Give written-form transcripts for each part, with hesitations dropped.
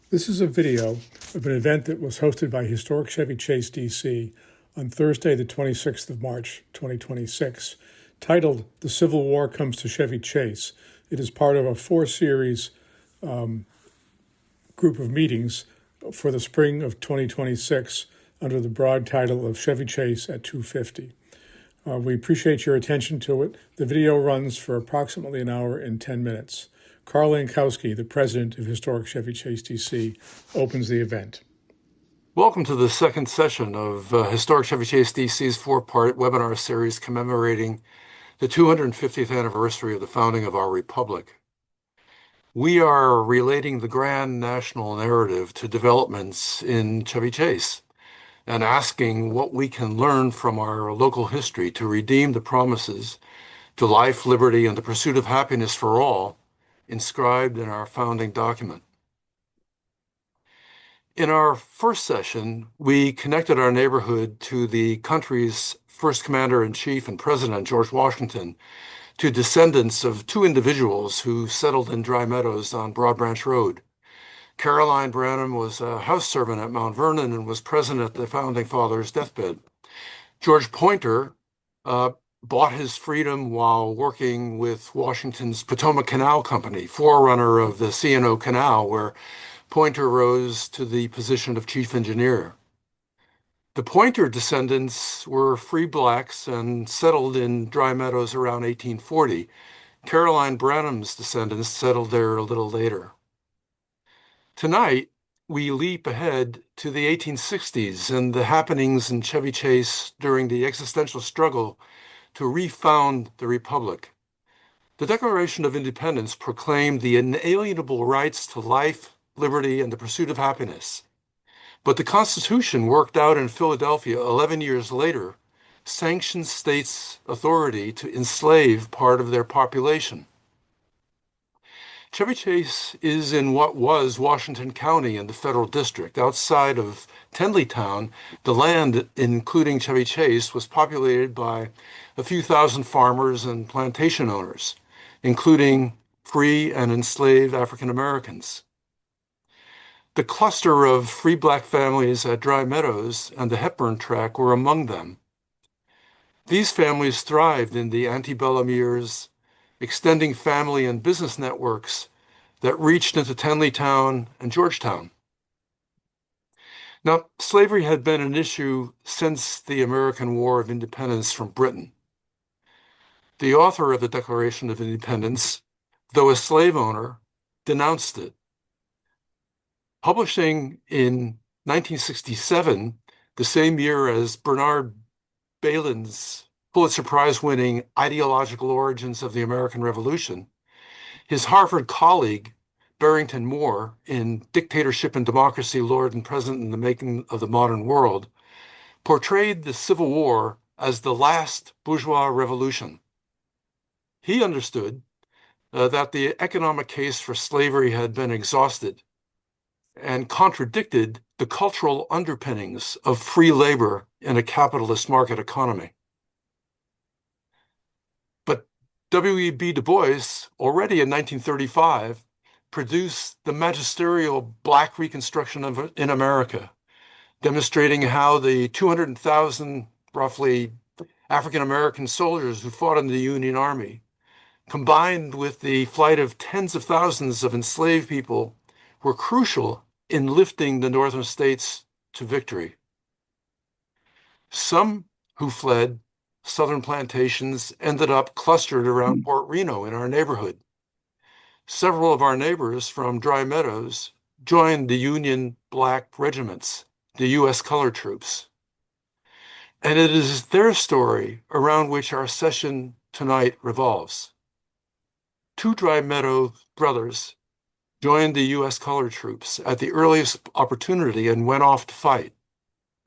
This is a video of an event that was hosted by historic Chevy Chase, D.C. on Thursday, the 26th of March, 2026, titled The Civil War Comes to Chevy Chase. It is part of a four-series group of meetings for the spring of 2026 under the broad title of Chevy Chase at 250. We appreciate your attention to it. The video runs for approximately an hour and 10 minutes. Carl Lankowski, the president of Historic Chevy Chase, D.C., opens the event. Welcome to the second session of Historic Chevy Chase DC's four-part webinar series commemorating the 250th anniversary of the founding of our republic. We are relating the grand national narrative to developments in Chevy Chase and asking what we can learn from our local history to redeem the promises to life, liberty, and the pursuit of happiness for all inscribed in our founding document. In our first session, we connected our neighborhood to the country's first commander-in-chief and president, George Washington, to descendants of two individuals who settled in Dry Meadows on Broad Branch Road. Caroline Branham was a house servant at Mount Vernon and was present at the founding father's deathbed. George Pointer bought his freedom while working with Washington's Potomac Canal Company, forerunner of the C&O Canal, where Pointer rose to the position of chief engineer. The Pointer descendants were free blacks and settled in Dry Meadows around 1840. Caroline Branham's descendants settled there a little later. Tonight, we leap ahead to the 1860s and the happenings in Chevy Chase during the existential struggle to refound the Republic. The Declaration of Independence proclaimed the inalienable rights to life, liberty, and the pursuit of happiness. But the Constitution, worked out in Philadelphia 11 years later, sanctioned states' authority to enslave part of their population. Chevy Chase is in what was Washington County in the Federal District. Outside of Tenleytown, the land, including Chevy Chase, was populated by a few thousand farmers and plantation owners, including free and enslaved African Americans. The cluster of free black families at Dry Meadows and the Hepburn Track were among them. These families thrived in the antebellum years, extending family and business networks that reached into Tenleytown and Georgetown. Now, slavery had been an issue since the American War of Independence from Britain. The author of the Declaration of Independence, though a slave owner, denounced it. Publishing in 1967, the same year as Bernard Bailyn's Pulitzer Prize-winning Ideological Origins of the American Revolution, his Harvard colleague, Barrington Moore, in Dictatorship and Democracy, Lord and President in the Making of the Modern World, portrayed the Civil War as the last bourgeois revolution. He understood that the economic case for slavery had been exhausted and contradicted the cultural underpinnings of free labor in a capitalist market economy. But W.E.B. Du Bois, already in 1935, produced the magisterial Black Reconstruction in America, demonstrating how the 200,000, roughly, African-American soldiers who fought in the Union Army, combined with the flight of tens of thousands of enslaved people, were crucial in lifting the northern states to victory. Some who fled southern plantations ended up clustered around Port Reno in our neighborhood. Several of our neighbors from Dry Meadows joined the Union Black regiments, the U.S. colored troops. And it is their story around which our session tonight revolves. Two Dry Meadow brothers joined the U.S. colored troops at the earliest opportunity and went off to fight.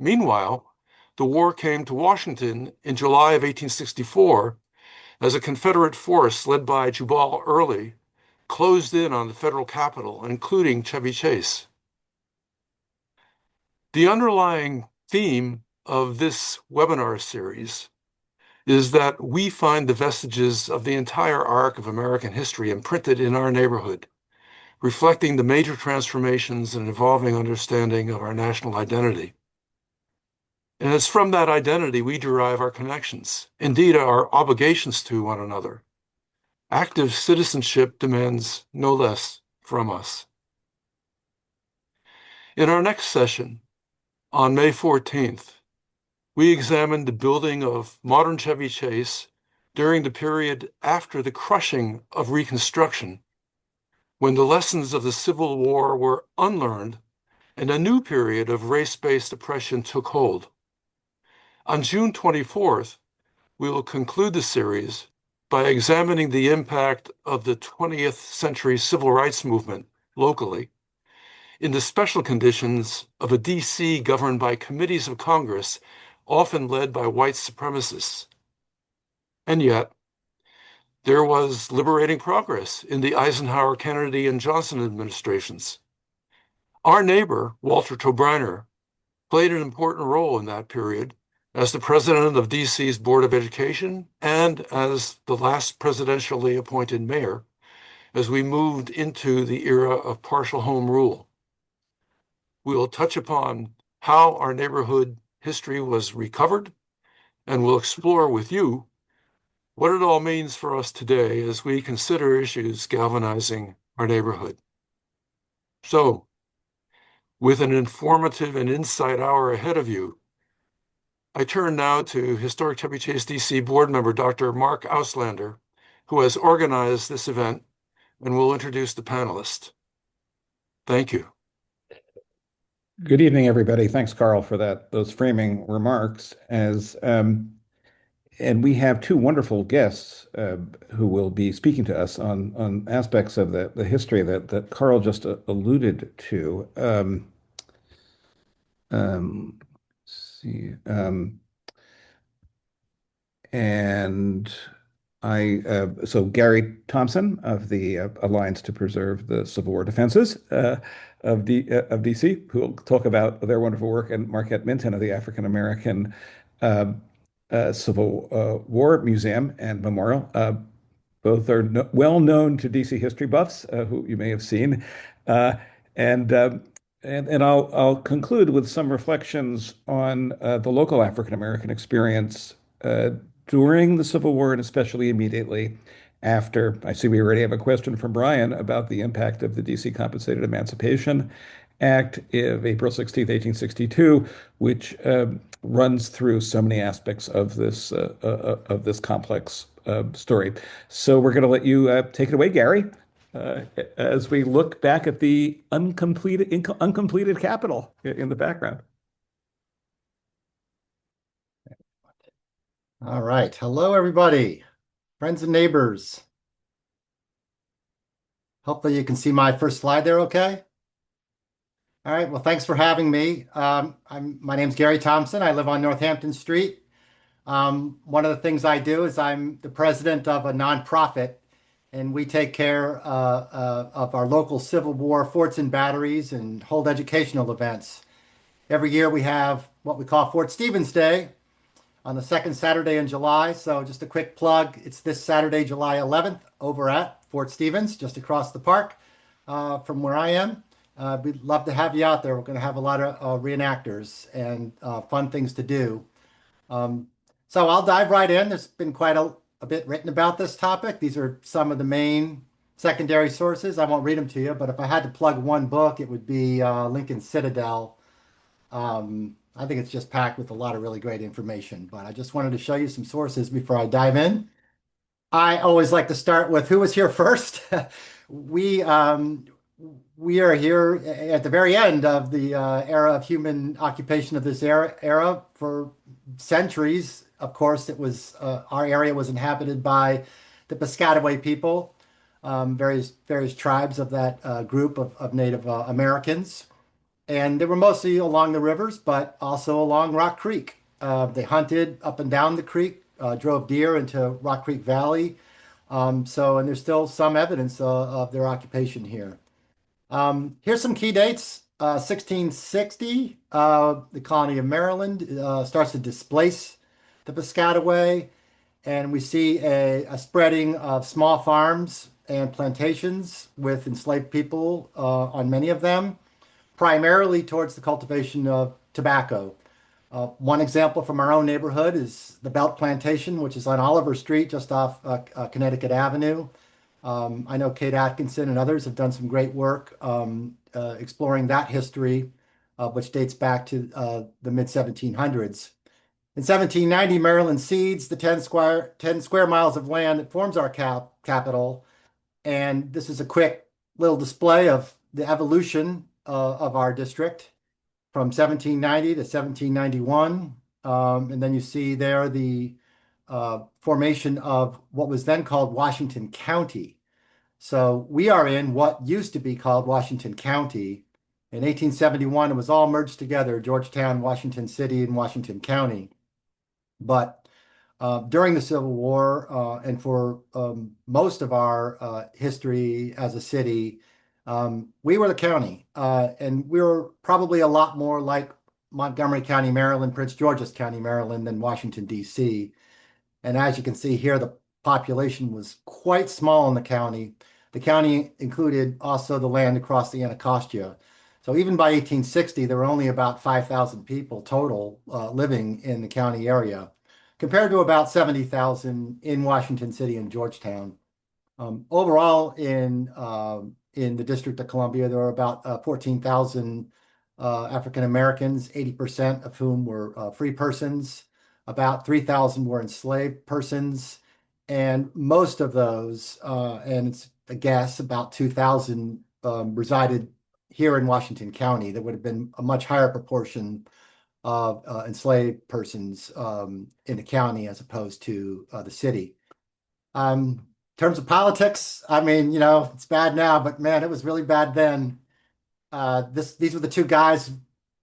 Meanwhile, the war came to Washington in July of 1864 as a Confederate force led by Jubal Early closed in on the federal capital, including Chevy Chase. The underlying theme of this webinar series is that we find the vestiges of the entire arc of American history imprinted in our neighborhood, reflecting the major transformations and evolving understanding of our national identity. And it's from that identity we derive our connections, indeed our obligations to one another. Active citizenship demands no less from us. In our next session, on May 14th, we examined the building of modern Chevy Chase during the period after the crushing of Reconstruction, when the lessons of the Civil War were unlearned and a new period of race-based oppression took hold. On June 24th, we will conclude the series by examining the impact of the 20th century civil rights movement locally in the special conditions of a DC governed by committees of Congress, often led by white supremacists. And yet, there was liberating progress in the Eisenhower, Kennedy, and Johnson administrations. Our neighbor, Walter Tobriner, played an important role in that period as the president of DC's Board of Education and as the last presidentially appointed mayor as we moved into the era of partial home rule. We will touch upon how our neighborhood history was recovered, and we'll explore with you what it all means for us today as we consider issues galvanizing our neighborhood. So, with an informative and insight hour ahead of you, I turn now to Historic Chevy Chase DC board member Dr. Mark Auslander, who has organized this event and will introduce the panelists. Thank you. Good evening, everybody. Thanks, Carl, for those framing remarks. And we have two wonderful guests who will be speaking to us on aspects of the history that Carl just alluded to. Let's see. And so Gary Thompson of the Alliance to Preserve the Civil War Defenses of DC, who will talk about their wonderful work, and Marquette Minton of the African American Civil War Museum and Memorial. Both are well known to DC history buffs, who you may have seen, and I'll conclude with some reflections on the local African American experience during the Civil War, and especially immediately after. I see we already have a question from Brian about the impact of the DC Compensated Emancipation Act of April 16th, 1862, which runs through so many aspects of this complex story. So we're going to let you take it away, Gary, as we look back at the uncompleted Capitol in the background. All right. Hello, everybody, friends and neighbors. Hopefully you can see my first slide there okay? All right. Well, thanks for having me. My name's Gary Thompson. I live on Northampton Street. One of the things I do is I'm the president of a nonprofit, and we take care of our local Civil War forts and batteries and hold educational events. Every year we have what we call Fort Stevens Day on the second Saturday in July. So just a quick plug, it's this Saturday, July 11th, over at Fort Stevens, just across the park from where I am. We'd love to have you out there. We're going to have a lot of reenactors and fun things to do. So I'll dive right in. There's been quite a bit written about this topic. These are some of the main secondary sources. I won't read them to you, but if I had to plug one book, it would be Lincoln Citadel. I think it's just packed with a lot of really great information, but I just wanted to show you some sources before I dive in. I always like to start with who was here first. We are here at the very end of the era of human occupation of this era. For centuries, of course, it was our area was inhabited by the Piscataway people, various tribes of that group of Native Americans. And they were mostly along the rivers, but also along Rock Creek. They hunted up and down the creek, drove deer into Rock Creek Valley. And there's still some evidence of their occupation here. Here's some key dates. 1660, the colony of Maryland starts to displace the Piscataway, and we see a spreading of small farms and plantations with enslaved people on many of them, primarily towards the cultivation of tobacco. One example from our own neighborhood is the Belt Plantation, which is on Oliver Street, just off Connecticut Avenue. I know Kate Atkinson and others have done some great work exploring that history, which dates back to the mid 1700s. In 1790, Maryland cedes the 10 square miles of land that forms our capital. And this is a quick little display of the evolution of our district from 1790 to 1791. And then you see there the formation of what was then called Washington County. So we are in what used to be called Washington County. In 1871, it was all merged together, Georgetown, Washington City, and Washington County. But during the Civil War and for most of our history as a city, we were the county. And we were probably a lot more like Montgomery County, Maryland, Prince George's County, Maryland than Washington, D.C. And as you can see here, the population was quite small in the county. The county included also the land across the Anacostia. So even by 1860, there were only about 5,000 people total living in the county area, compared to about 70,000 in Washington City and Georgetown. Overall, in the District of Columbia, there were about 14,000 African Americans, 80% of whom were free persons. About 3,000 were enslaved persons, and most of those, and it's a guess, about 2,000 resided here in Washington County. There would have been a much higher proportion of enslaved persons in the county as opposed to the city. In terms of politics, I mean, it's bad now, but man, it was really bad then. These were the two guys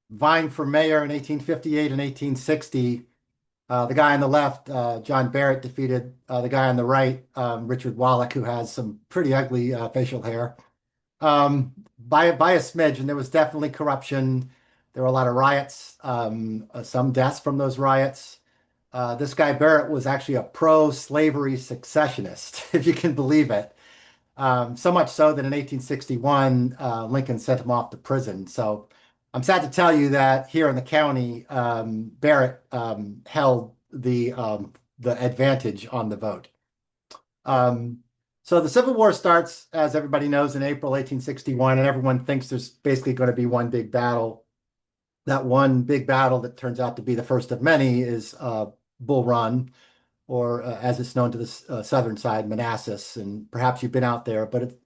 vying for mayor in 1858 and 1860. The guy on the left, John Barrett, defeated the guy on the right, Richard Wallach, who has some pretty ugly facial hair, by a smidge. And there was definitely corruption. There were a lot of riots, some deaths from those riots. This guy Barrett was actually a pro-slavery secessionist, if you can believe it. So much so that in 1861, Lincoln sent him off to prison. So I'm sad to tell you that here in the county, Barrett held the advantage on the vote. So the Civil War starts, as everybody knows, in April 1861, and everyone thinks there's basically going to be one big battle. That one big battle that turns out to be the first of many is Bull Run, or as it's known to the southern side, Manassas. And perhaps you've been out there, but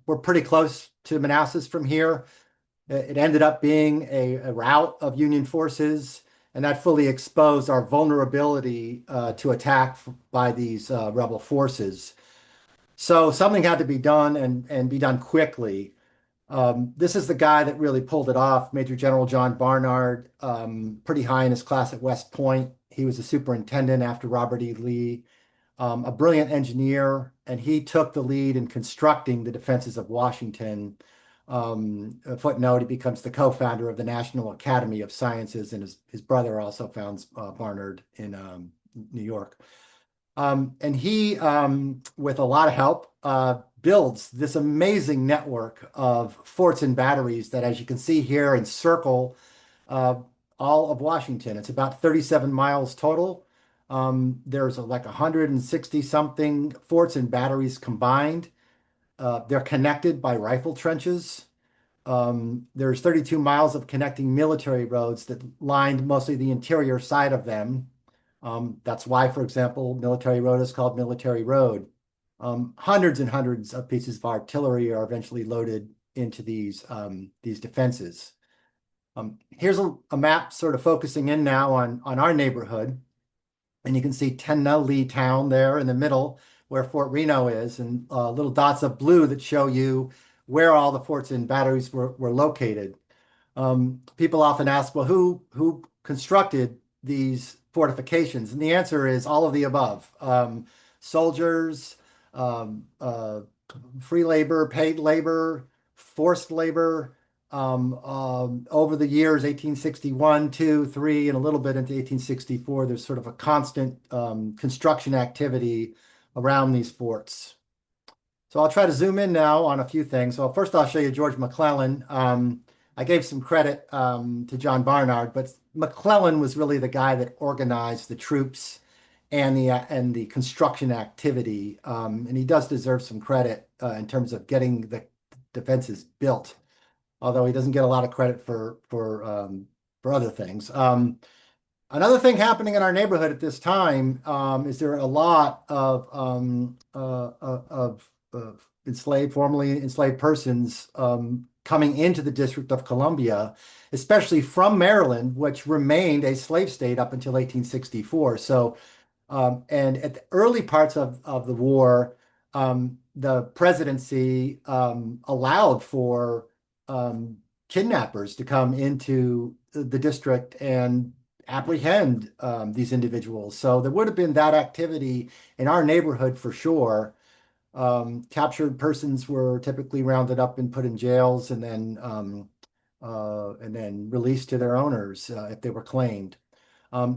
we're pretty close to Manassas from here. It ended up being a rout of Union forces, and that fully exposed our vulnerability to attack by these rebel forces. So something had to be done and be done quickly. This is the guy that really pulled it off, Major General John Barnard, pretty high in his class at West Point. He was a superintendent after Robert E. Lee, a brilliant engineer, and he took the lead in constructing the defenses of Washington. A footnote, he becomes the co-founder of the National Academy of Sciences, and his brother also founds Barnard in New York. And he, with a lot of help, builds this amazing network of forts and batteries that, as you can see here, encircle all of Washington. It's about 37 miles total. There's like 160 something forts and batteries combined. They're connected by rifle trenches. There's 32 miles of connecting military roads that lined mostly the interior side of them. That's why, for example, Military Road is called Military Road. Hundreds and hundreds of pieces of artillery are eventually loaded into these defenses. Here's a map sort of focusing in now on our neighborhood. And you can see Tennessee Town there in the middle where Fort Reno is, and little dots of blue that show you where all the forts and batteries were located. People often ask, well, who constructed these fortifications? And the answer is all of the above. Soldiers, free labor, paid labor, forced labor. Over the years, 1861, 2, 3, and a little bit into 1864, there's sort of a constant construction activity around these forts. So I'll try to zoom in now on a few things. So first I'll show you George McClellan. I gave some credit to John Barnard, but McClellan was really the guy that organized the troops and the construction activity. And he does deserve some credit in terms of getting the defenses built, although he doesn't get a lot of credit for other things. Another thing happening in our neighborhood at this time is there are a lot of formerly enslaved persons coming into the District of Columbia, especially from Maryland, which remained a slave state up until 1864. So, and at the early parts of the war, the presidency allowed for kidnappers to come into the district and apprehend these individuals. So there would have been that activity in our neighborhood for sure. Captured persons were typically rounded up and put in jails and then released to their owners if they were claimed.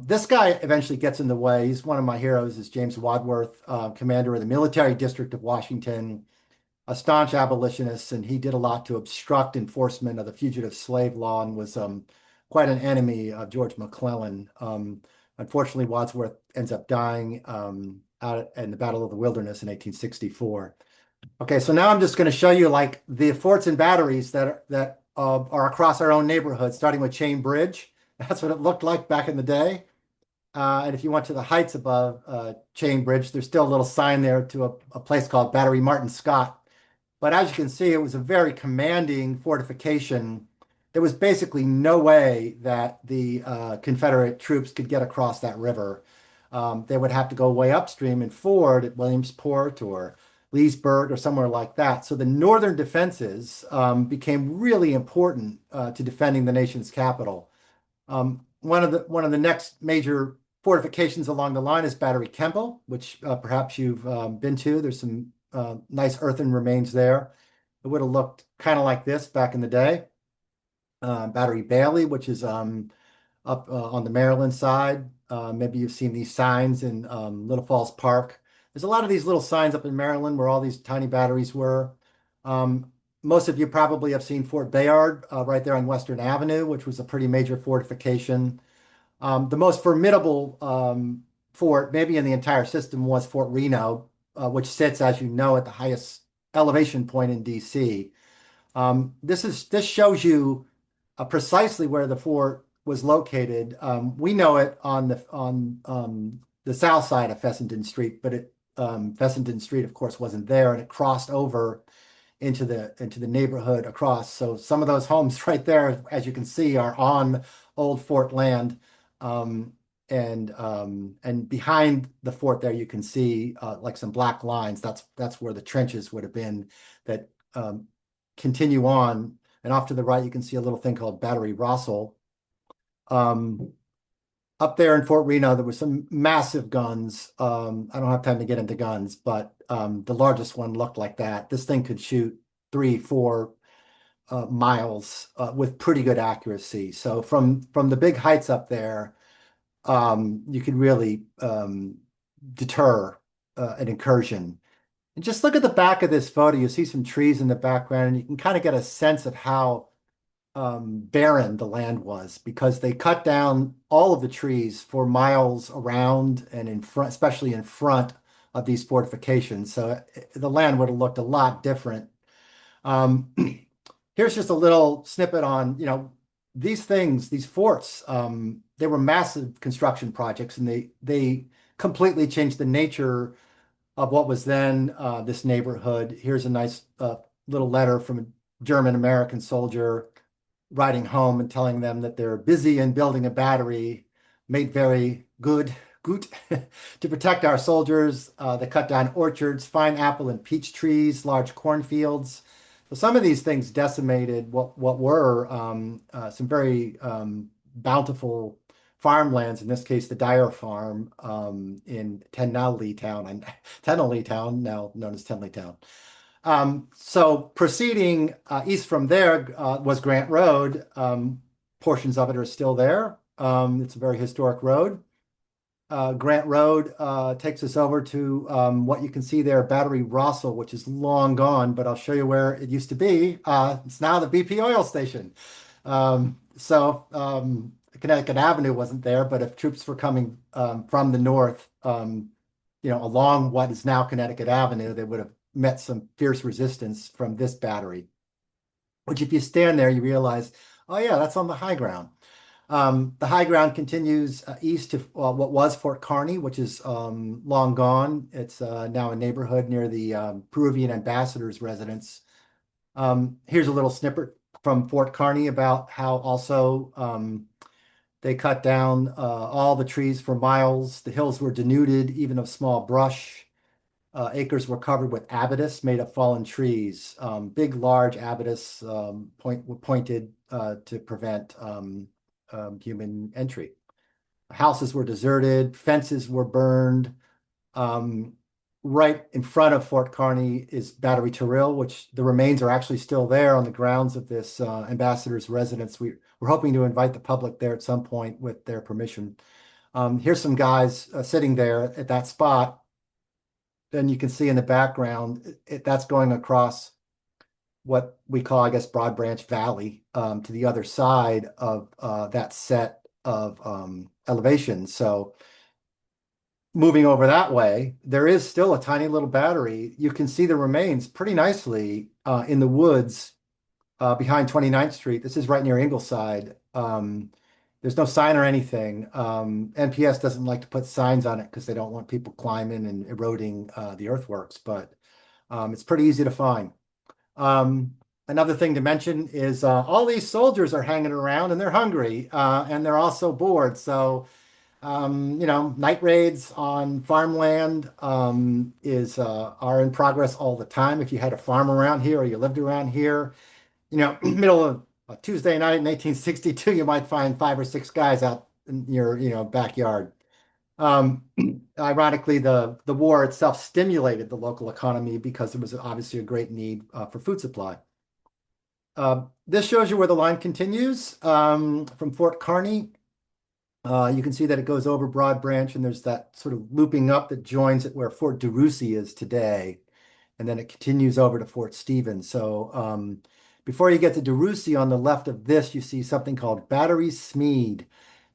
This guy eventually gets in the way. He's one of my heroes, is James Wadsworth, commander of the Military District of Washington, a staunch abolitionist, and he did a lot to obstruct enforcement of the fugitive slave law and was quite an enemy of George McClellan. Unfortunately, Wadsworth ends up dying out in the Battle of the Wilderness in 1864. Okay, so now I'm just going to show you like the forts and batteries that are across our own neighborhood, starting with Chain Bridge. That's what it looked like back in the day. And if you went to the heights above Chain Bridge, there's still a little sign there to a place called Battery Martin Scott. But as you can see, it was a very commanding fortification. There was basically no way that the Confederate troops could get across that river. They would have to go way upstream and ford at Williamsport or Leesburg or somewhere like that. So the northern defenses became really important to defending the nation's capital. One of the next major fortifications along the line is Battery Kemble, which perhaps you've been to. There's some nice earthen remains there. It would have looked kind of like this back in the day. Battery Bailey, which is up on the Maryland side. Maybe you've seen these signs in Little Falls Park. There's a lot of these little signs up in Maryland where all these tiny batteries were. Most of you probably have seen Fort Bayard right there on Western Avenue, which was a pretty major fortification. The most formidable fort, maybe in the entire system, was Fort Reno, which sits, as you know, at the highest elevation point in DC. This shows you precisely where the fort was located. We know it on the south side of Fessenden Street, but Fessenden Street, of course, wasn't there, and it crossed over into the neighborhood across. So some of those homes right there, as you can see, are on old fort land. And behind the fort there, you can see like some black lines. That's where the trenches would have been that continue on. And off to the right, you can see a little thing called Battery Rossell. Up there in Fort Reno, there were some massive guns. I don't have time to get into guns, but the largest one looked like that. This thing could shoot 3-4 miles with pretty good accuracy. So from the big heights up there, you could really deter an incursion. And just look at the back of this photo. You see some trees in the background, and you can kind of get a sense of how barren the land was, because they cut down all of the trees for miles around and in front, especially in front of these fortifications. So the land would have looked a lot different. Here's just a little snippet on, these things, these forts. They were massive construction projects, and they completely changed the nature of what was then this neighborhood. Here's a nice little letter from a German-American soldier writing home and telling them that they're busy in building a battery made very good to protect our soldiers. They cut down orchards, fine apple and peach trees, large cornfields. So some of these things decimated what were some very bountiful farmlands, in this case, the Dyer Farm in Tenley Town, now known as Tenley Town. So proceeding east from there was Grant Road. Portions of it are still there. It's a very historic road. Grant Road takes us over to what you can see there, Battery Rossell, which is long gone, but I'll show you where it used to be. It's now the BP oil station. Connecticut Avenue wasn't there, but if troops were coming from the north, along what is now Connecticut Avenue, they would have met some fierce resistance from this battery, which if you stand there, you realize, oh yeah, that's on the high ground. The high ground continues east to what was Fort Kearny, which is long gone. It's now a neighborhood near the Peruvian ambassador's residence. Here's a little snippet from Fort Kearny about how also they cut down all the trees for miles. The hills were denuded, even of small brush. Acres were covered with abatis made of fallen trees. Big, large abatis were pointed to prevent human entry. Houses were deserted, fences were burned. Right in front of Fort Kearny is Battery Terrell, which the remains are actually still there on the grounds of this ambassador's residence. We're hoping to invite the public there at some point with their permission. Here's some guys sitting there at that spot. Then you can see in the background, that's going across what we call, I guess, Broad Branch Valley to the other side of that set of elevations. So moving over that way, there is still a tiny little battery. You can see the remains pretty nicely in the woods behind 29th Street. This is right near Ingleside. There's no sign or anything. NPS doesn't like to put signs on it because they don't want people climbing and eroding the earthworks, but it's pretty easy to find. Another thing to mention is all these soldiers are hanging around and they're hungry and they're also bored. So, night raids on farmland are in progress all the time. If you had a farm around here or you lived around here, middle of a Tuesday night in 1862, you might find 5 or 6 guys out in your, backyard. Ironically, the war itself stimulated the local economy because there was obviously a great need for food supply. This shows you where the line continues from Fort Kearny. You can see that it goes over Broad Branch, and there's that sort of looping up that joins it where Fort DeRussy is today. And then it continues over to Fort Stevens. So before you get to DeRussy, on the left of this, you see something called Battery Smead.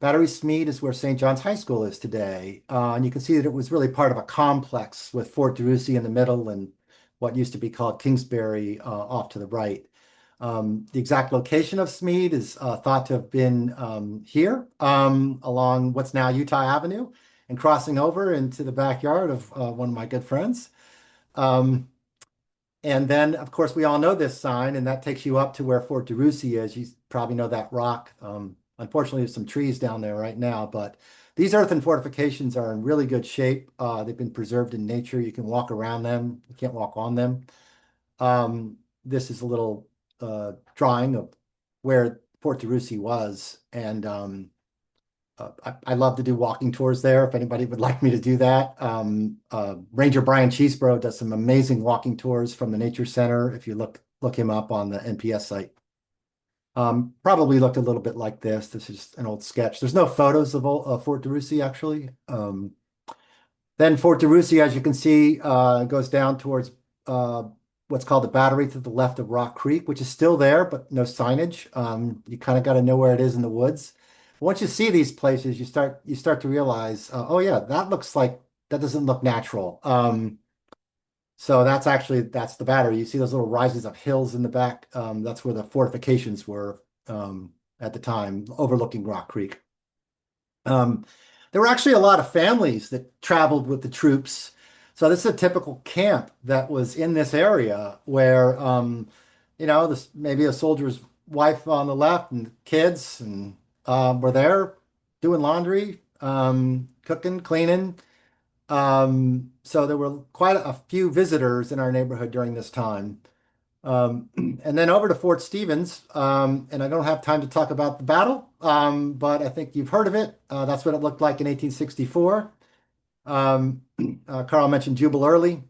Battery Smead is where St. John's High School is today. And you can see that it was really part of a complex with Fort DeRussy in the middle and what used to be called Kingsbury off to the right. The exact location of Smead is thought to have been here along what's now Utah Avenue and crossing over into the backyard of one of my good friends. And then, of course, we all know this sign, and that takes you up to where Fort DeRussy is. You probably know that rock. Unfortunately, there's some trees down there right now, but these earthen fortifications are in really good shape. They've been preserved in nature. You can walk around them. You can't walk on them. This is a little drawing of where Fort DeRussy was, and I love to do walking tours there if anybody would like me to do that. Ranger Brian Cheeseborough does some amazing walking tours from the Nature Center if you look him up on the NPS site. Probably looked a little bit like this. This is an old sketch. There's no photos of Fort DeRussy actually. Then Fort DeRussy, as you can see, goes down towards what's called the Battery to the left of Rock Creek, which is still there, but no signage. You kind of got to know where it is in the woods. Once you see these places, you start to realize, oh yeah, that doesn't look natural. So that's the Battery. You see those little rises of hills in the back. That's where the fortifications were at the time, overlooking Rock Creek. There were actually a lot of families that traveled with the troops. So this is a typical camp that was in this area where, maybe a soldier's wife on the left and kids and were there doing laundry, cooking, cleaning. So there were quite a few visitors in our neighborhood during this time. And then over to Fort Stevens, and I don't have time to talk about the battle, but I think you've heard of it. That's what it looked like in 1864. Carl mentioned Jubal Early,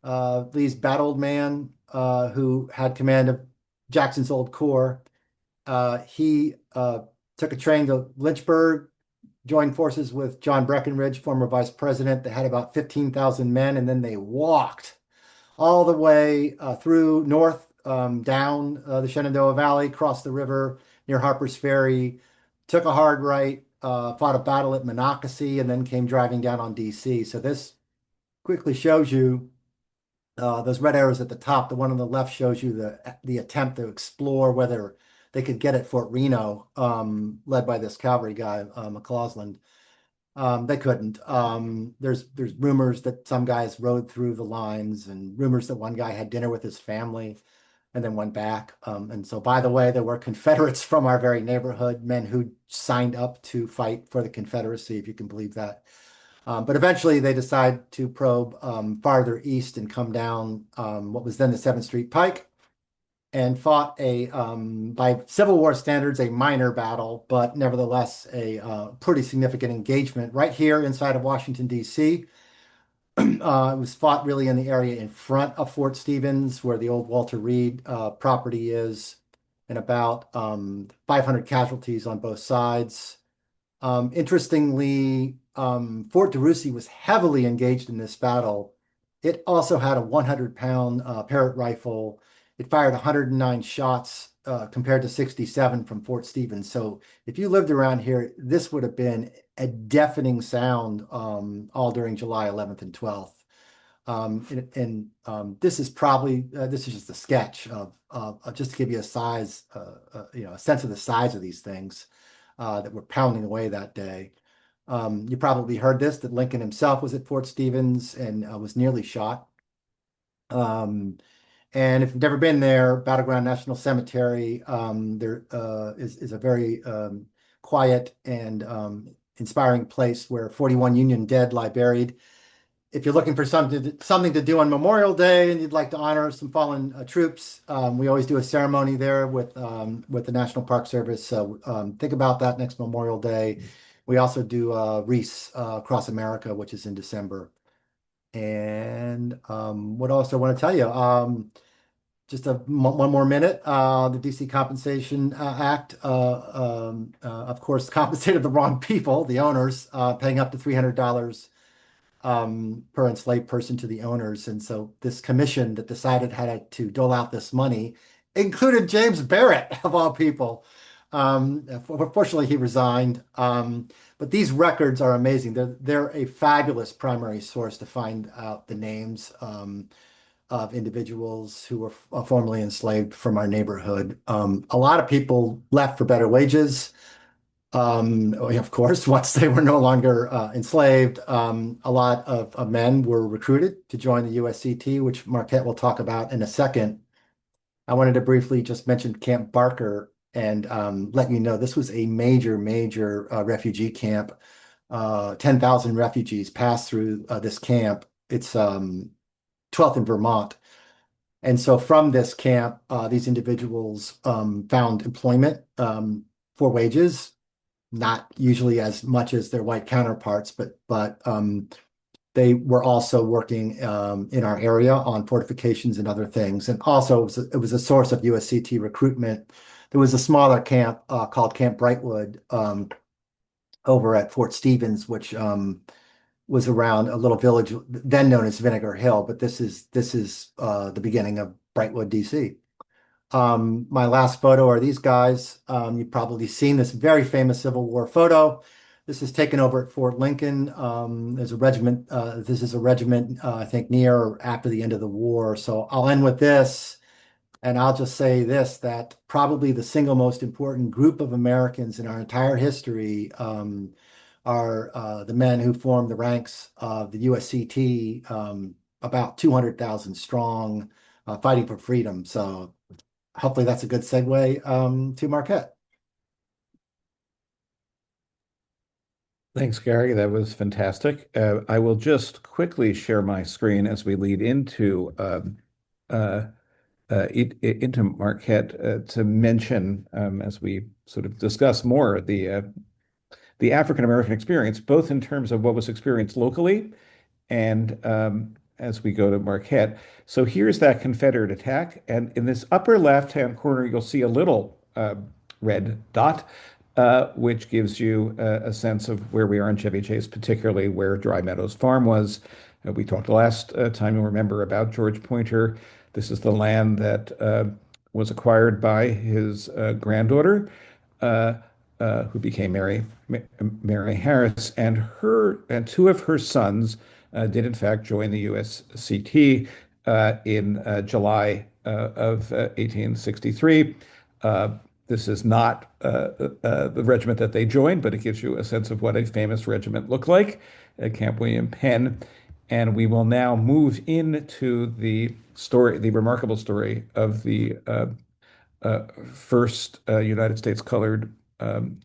Lee's battled man, who had command of Jackson's Old Corps. He took a train to Lynchburg, joined forces with John Breckinridge, former vice president. They had about 15,000 men, and then they walked all the way through north, down the Shenandoah Valley, crossed the river near Harper's Ferry, took a hard right, fought a battle at Monocacy, and then came driving down on DC. So this quickly shows you those red arrows at the top. The one on the left shows you the attempt to explore whether they could get at Fort Reno, led by this cavalry guy, McCausland. They couldn't. There's rumors that some guys rode through the lines, and rumors that one guy had dinner with his family and then went back. And so, by the way, there were Confederates from our very neighborhood, men who signed up to fight for the Confederacy, if you can believe that. But eventually they decide to probe farther east and come down what was then the 7th Street Pike and fought by Civil War standards, a minor battle, but nevertheless a pretty significant engagement right here inside of Washington, D.C. It was fought really in the area in front of Fort Stevens, where the old Walter Reed property is, and about 500 casualties on both sides. Interestingly, Fort DeRussy was heavily engaged in this battle. It also had a 100-pound Parrott rifle. It fired 109 shots compared to 67 from Fort Stevens. So if you lived around here, this would have been a deafening sound all during July 11th and 12th. This is probably this is just a sketch of just to give you a size, a sense of the size of these things that were pounding away that day. You probably heard this, that Lincoln himself was at Fort Stevens and was nearly shot. And if you've never been there, Battleground National Cemetery, there is a very quiet and inspiring place where 41 Union dead lie buried. If you're looking for something to do on Memorial Day and you'd like to honor some fallen troops, we always do a ceremony there with the National Park Service. So think about that next Memorial Day. We also do Wreaths across America, which is in December. And what else do I want to tell you? Just one more minute. The DC Compensation Act, of course, compensated the wrong people, the owners, paying up to $300 per enslaved person to the owners. And so this commission that decided how to dole out this money included James Barrett, of all people. Fortunately, he resigned. But these records are amazing. They're a fabulous primary source to find out the names of individuals who were formerly enslaved from our neighborhood. A lot of people left for better wages. Of course, once they were no longer enslaved, a lot of men were recruited to join the USCT, which Marquette will talk about in a second. I wanted to briefly just mention Camp Barker and let you know this was a major refugee camp. 10,000 refugees passed through this camp. It's 12th in Vermont. And so from this camp, these individuals found employment for wages, not usually as much as their white counterparts, but they were also working in our area on fortifications and other things. And also it was a source of USCT recruitment. There was a smaller camp called Camp Brightwood over at Fort Stevens, which was around a little village then known as Vinegar Hill, but this is the beginning of Brightwood, DC. My last photo are these guys. You've probably seen this very famous Civil War photo. This is taken over at Fort Lincoln. There's a regiment. This is a regiment, I think, near or after the end of the war. So I'll end with this, and I'll just say this, that probably the single most important group of Americans in our entire history are the men who formed the ranks of the USCT, about 200,000 strong, fighting for freedom. So hopefully that's a good segue to Marquette. Thanks, Gary. That was fantastic. I will just quickly share my screen as we lead into Marquette to mention, as we sort of discuss more, the African American experience, both in terms of what was experienced locally and as we go to Marquette. So here's that Confederate attack. And in this upper left-hand corner, you'll see a little red dot. which gives you a sense of where we are in Chevy Chase, particularly where Dry Meadows Farm was. We talked last time, you'll remember, about George Pointer. This is the land that was acquired by his granddaughter, uh, who became Mary Harris, and two of her sons did in fact join the USCT in July of 1863. This is not the regiment that they joined, but it gives you a sense of what a famous regiment looked like at Camp William Penn. And we will now move into the story, the remarkable story of the first United States Colored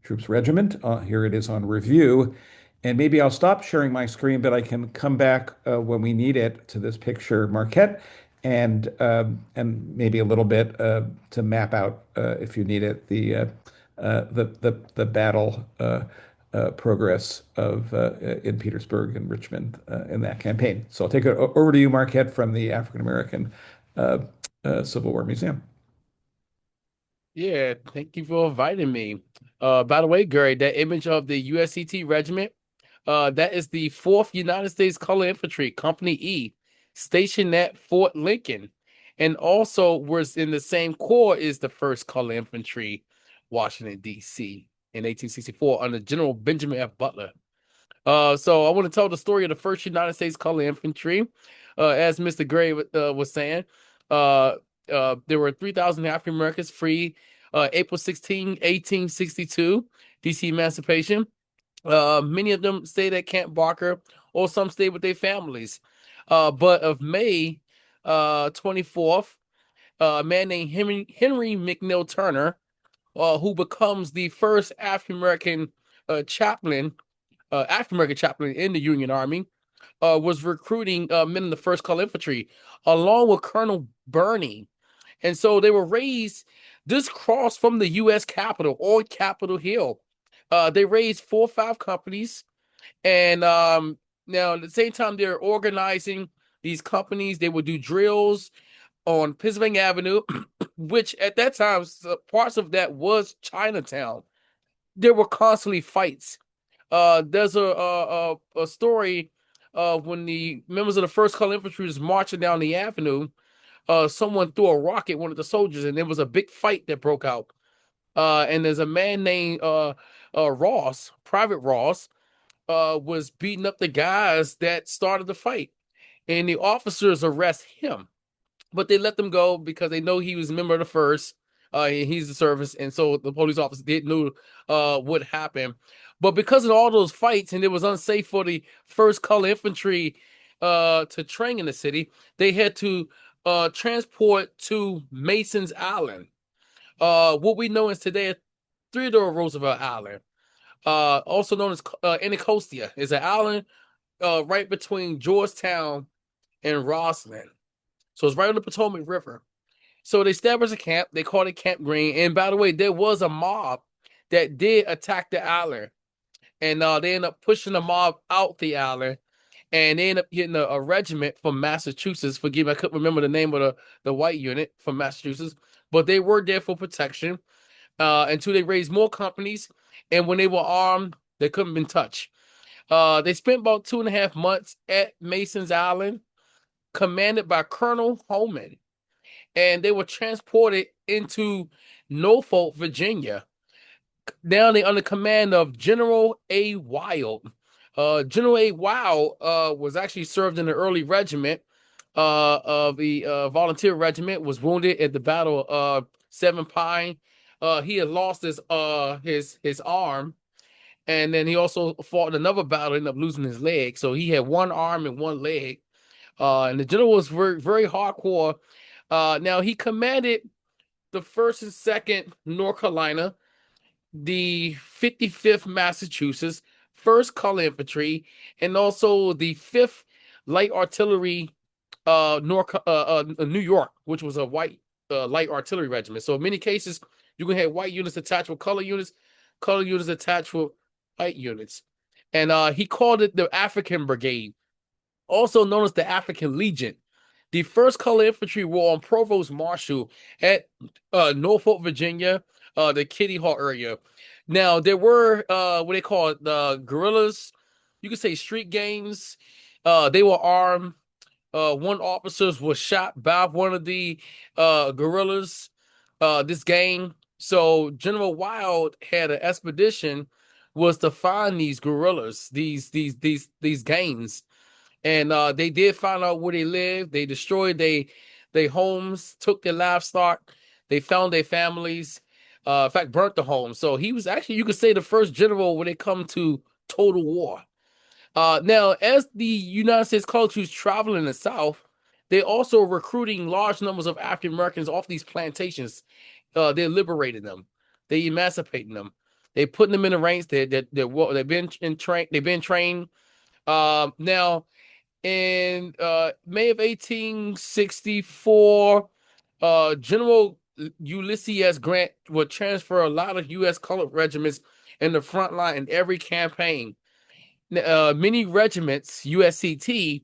Troops Regiment. Here it is on review. And maybe I'll stop sharing my screen, but I can come back when we need it to this picture, Marquette, and maybe a little bit to map out, if you need it, the battle progress of in Petersburg and Richmond in that campaign. So I'll take it over to you, Marquette, from the African American Civil War Museum. Yeah, thank you for inviting me. By the way, Gary, that image of the USCT regiment, that is the 4th United States Colored Infantry, Company E, stationed at Fort Lincoln. And also was in the same corps is the 1st Colored Infantry, Washington, D.C. in 1864 under General Benjamin F. Butler. So I want to tell the story of the 1st United States Colored Infantry. As Mr. Gray was saying, there were 3,000 African Americans free April 16, 1862, D.C. emancipation. Many of them stayed at Camp Barker, or some stayed with their families. But of May 24th, a man named Henry McNeil Turner, who becomes the first African American chaplain in the Union Army, was recruiting men in the 1st Colored Infantry, along with Colonel Birney. And so they were raised this cross from the U.S. Capitol on Capitol Hill. They raised 4 or 5 companies. And now at the same time they're organizing these companies, they would do drills on Pennsylvania Avenue, which at that time, parts of that was Chinatown. There were constantly fights. There's a story when the members of the 1st Colored Infantry was marching down the avenue. Someone threw a rock at one of the soldiers, and there was a big fight that broke out. And there's a man named Ross, Private Ross, was beating up the guys that started the fight, and the officers arrest him, but they let them go because they know he was a member of the 1st. He's the service, and so the police officer didn't know what happened. But because of all those fights, and it was unsafe for the 1st Colored Infantry to train in the city, they had to transport to Mason's Island, what we know is today Theodore Roosevelt Island, also known as Anacostia. Is an island right between Georgetown and Roslyn. So it's right on the Potomac River. So they established a camp. They called it Camp Green. And by the way, there was a mob that did attack the island. And they ended up pushing the mob out the island. And they ended up getting a regiment from Massachusetts. Forgive me, I couldn't remember the name of the white unit from Massachusetts. But they were there for protection until they raised more companies. And when they were armed, they couldn't be touched. They spent about 2.5 months at Mason's Island, commanded by Colonel Holman. And they were transported into Norfolk, Virginia. Now they're under command of General A. Wild. General A. Wild was actually served in the early regiment of the volunteer regiment, was wounded at the Battle of Seven Pine. He had lost his arm, and then he also fought in another battle, ended up losing his leg. So he had one arm and one leg. And the general was very, very hardcore. Now he commanded the 1st and 2nd North Carolina, the 55th Massachusetts, 1st Colored Infantry, and also the 5th Light Artillery, New York, which was a white light artillery regiment. So in many cases, you can have white units attached with color units attached with white units. And he called it the African Brigade, also known as the African Legion. The 1st Colored Infantry were on Provost Marshall at Norfolk, Virginia, the Kitty Hawk area. Now there were what they call it, the guerrillas. You could say street gangs. They were armed. One officer was shot by one of the guerrillas. This gang. So General Wild had an expedition was to find these guerrillas, these gangs, and they did find out where they lived. They destroyed their homes, took their livestock. They found their families. In fact, burnt the homes. So he was actually, you could say, the first general when it come to total war. Now, as the United States colored troops traveling in the South, they also recruiting large numbers of African Americans off these plantations. They're liberating them. They emancipating them. They putting them in the ranks. They've been trained. They've been trained. Now in May of 1864, General Ulysses S. Grant would transfer a lot of U.S. colored regiments in the front line in every campaign. Many regiments, USCT,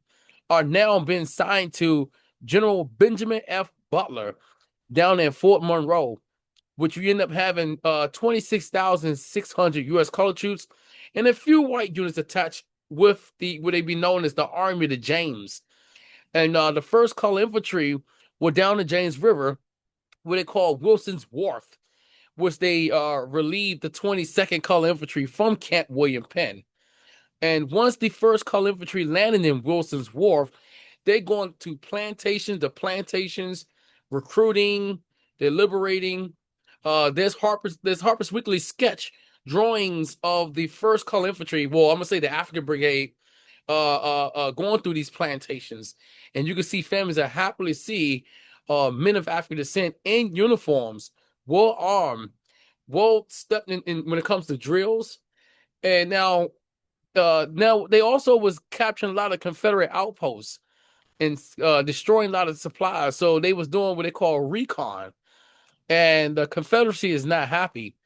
are now being signed to General Benjamin F. Butler down in Fort Monroe, which we end up having 26,600 U.S. colored troops and a few white units attached with what they be known as the Army of the James. And the first colored infantry were down the James River, what they call Wilson's Wharf, which they relieved the 22nd Colored Infantry from Camp William Penn. And once the first colored infantry landed in Wilson's Wharf, they're going to plantations, recruiting, they're liberating. There's Harper's Weekly sketch drawings of the first colored infantry. Well, I'm gonna say the African Brigade going through these plantations, and you can see families that happily see men of African descent in uniforms, well armed, well stepped in when it comes to drills. And now they also was capturing a lot of Confederate outposts and destroying a lot of supplies. So they was doing what they call recon, and the Confederacy is not happy.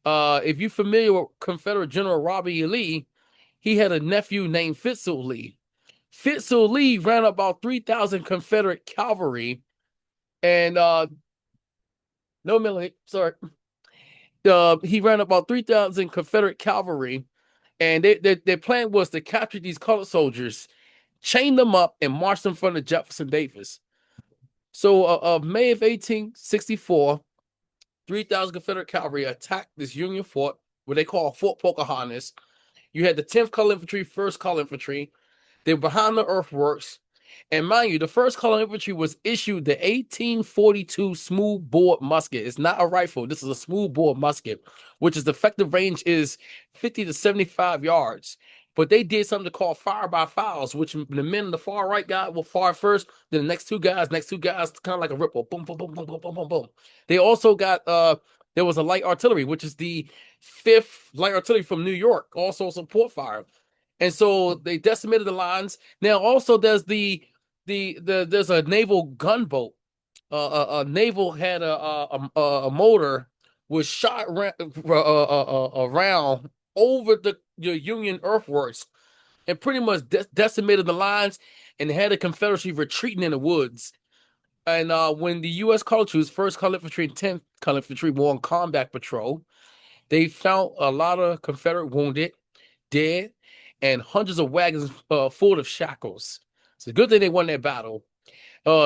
If you're familiar with Confederate General Robert E. Lee, he had a nephew named Fitzhugh Lee. Fitzhugh Lee ran about 3,000 Confederate cavalry, and no military. Sorry, he ran about 3,000 Confederate cavalry, and their plan was to capture these colored soldiers, chain them up, and march them in front of Jefferson Davis. So, of May of 1864, 3,000 Confederate cavalry attacked this Union fort, what they call Fort Pocahontas. You had the 10th Colored Infantry, 1st Colored Infantry. They were behind the earthworks. And mind you, the 1st Colored Infantry was issued the 1842 smoothbore musket. It's not a rifle. This is a smoothbore musket, which is the effective range is 50 to 75 yards. But they did something called fire by fouls, which the men on the far right guy will fire first, then the next two guys, kind of like a ripple. Boom, boom, boom, boom, boom, boom, boom, boom. They also got there was a light artillery, which is the 5th light artillery from New York, also support fire. And so they decimated the lines. Now also there's there's a naval gunboat. A naval had a motor was shot around over the Union earthworks and pretty much decimated the lines and had the Confederacy retreating in the woods. And when the U.S. colored troops, 1st Colored Infantry and 10th Colored Infantry, were on combat patrol, they found a lot of Confederate wounded, dead, and hundreds of wagons full of shackles. It's a good thing they won that battle.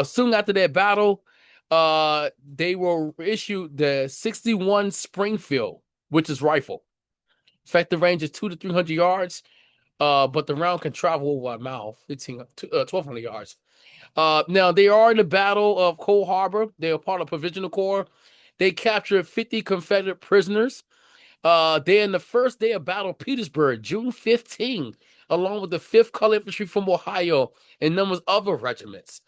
Soon after that battle, they were issued the 61 Springfield, which is rifle. Effective range is 200 to 300 yards, but the round can travel over a mile, 1,200 yards. Now, they are in the Battle of Cold Harbor. They are part of Provisional Corps. They captured 50 Confederate prisoners. They're in the first day of Battle of Petersburg, June 15, along with the 5th Colored Infantry from Ohio and numerous other regiments.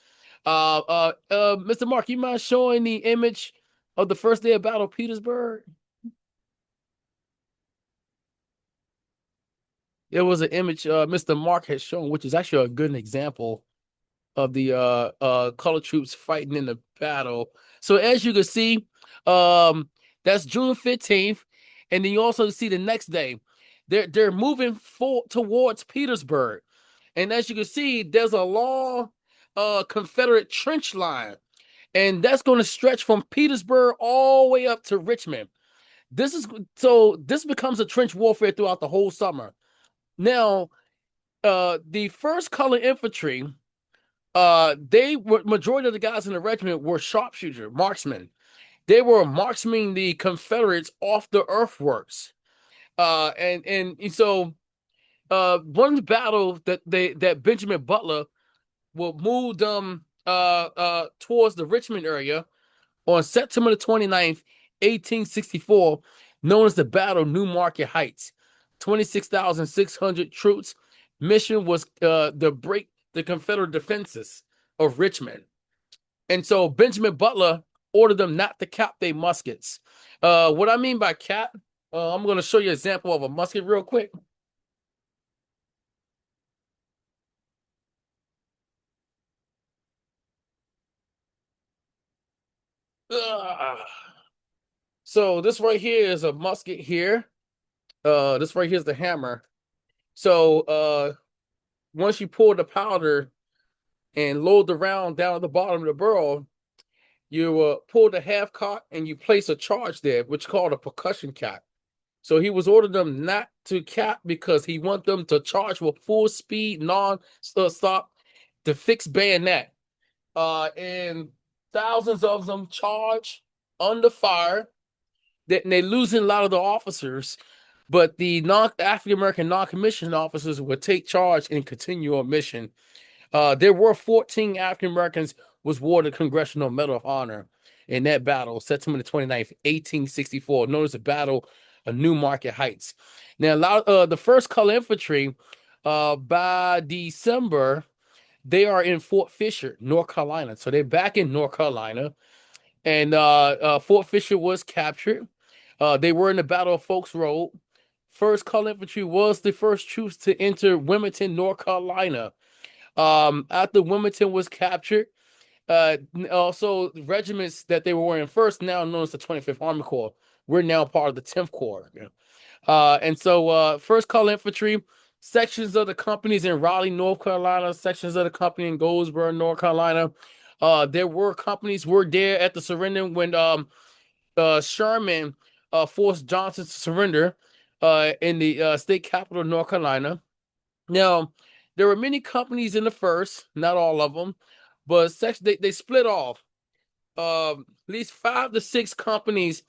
Mr. Mark, you mind showing the image of the first day of Battle of Petersburg? There was an image Mr. Mark has shown, which is actually a good example of the colored troops fighting in the battle. So as you can see, that's June 15th. And then you also see the next day, they're moving towards Petersburg. And as you can see, there's a long Confederate trench line. And that's going to stretch from Petersburg all the way up to Richmond. This becomes a trench warfare throughout the whole summer. Now, the first color infantry, majority of the guys in the regiment were sharpshooter, marksmen. They were marksing the Confederates off the earthworks. So one battle that Benjamin Butler will move them towards the Richmond area on September the 29th, 1864, known as the Battle of New Market Heights. 26,600 troops. Mission was to break the Confederate defenses of Richmond. And so Benjamin Butler ordered them not to cap their muskets. What I mean by cap, I'm going to show you an example of a musket real quick. So this right here is a musket here. This right here is the hammer. So once you pour the powder and load the round down at the bottom of the barrel, you pull the half cock and you place a charge there, which is called a percussion cap. So he was ordered them not to cap because he want them to charge with full speed, non-stop, to fix bayonet. And thousands of them charge under fire. They're losing a lot of the officers, but the African-American non-commissioned officers would take charge and continue on mission. There were 14 African Americans was awarded Congressional Medal of Honor in that battle, September 29th, 1864, known as the Battle of New Market Heights. Now, the first color infantry, by December, they are in Fort Fisher, North Carolina. So they're back in North Carolina, and Fort Fisher was captured. They were in the Battle of Folks Road. First color infantry was the first troops to enter Wilmington, North Carolina. After Wilmington was captured, also regiments that they were in first, now known as the 25th Army Corps, we're now part of the 10th Corps. And so first color infantry, sections of the companies in Raleigh, North Carolina, sections of the company in Goldsboro, North Carolina. There were companies were there at the surrender when Sherman forced Johnson to surrender in the state capital of North Carolina. Now, there were many companies in the first, not all of them, but they split off. At least 5 to 6 companies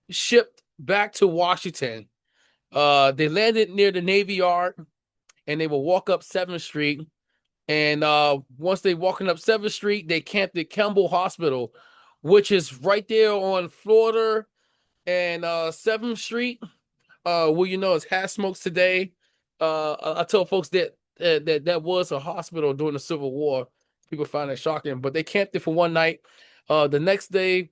shipped back to Washington. They landed near the Navy Yard, and they will walk up 7th Street. And once they walking up 7th Street, they camped at Campbell Hospital, which is right there on Florida and 7th Street. Well, it's Half Smokes today. I tell folks that was a hospital during the Civil War. People find that shocking, but they camped there for one night. The next day,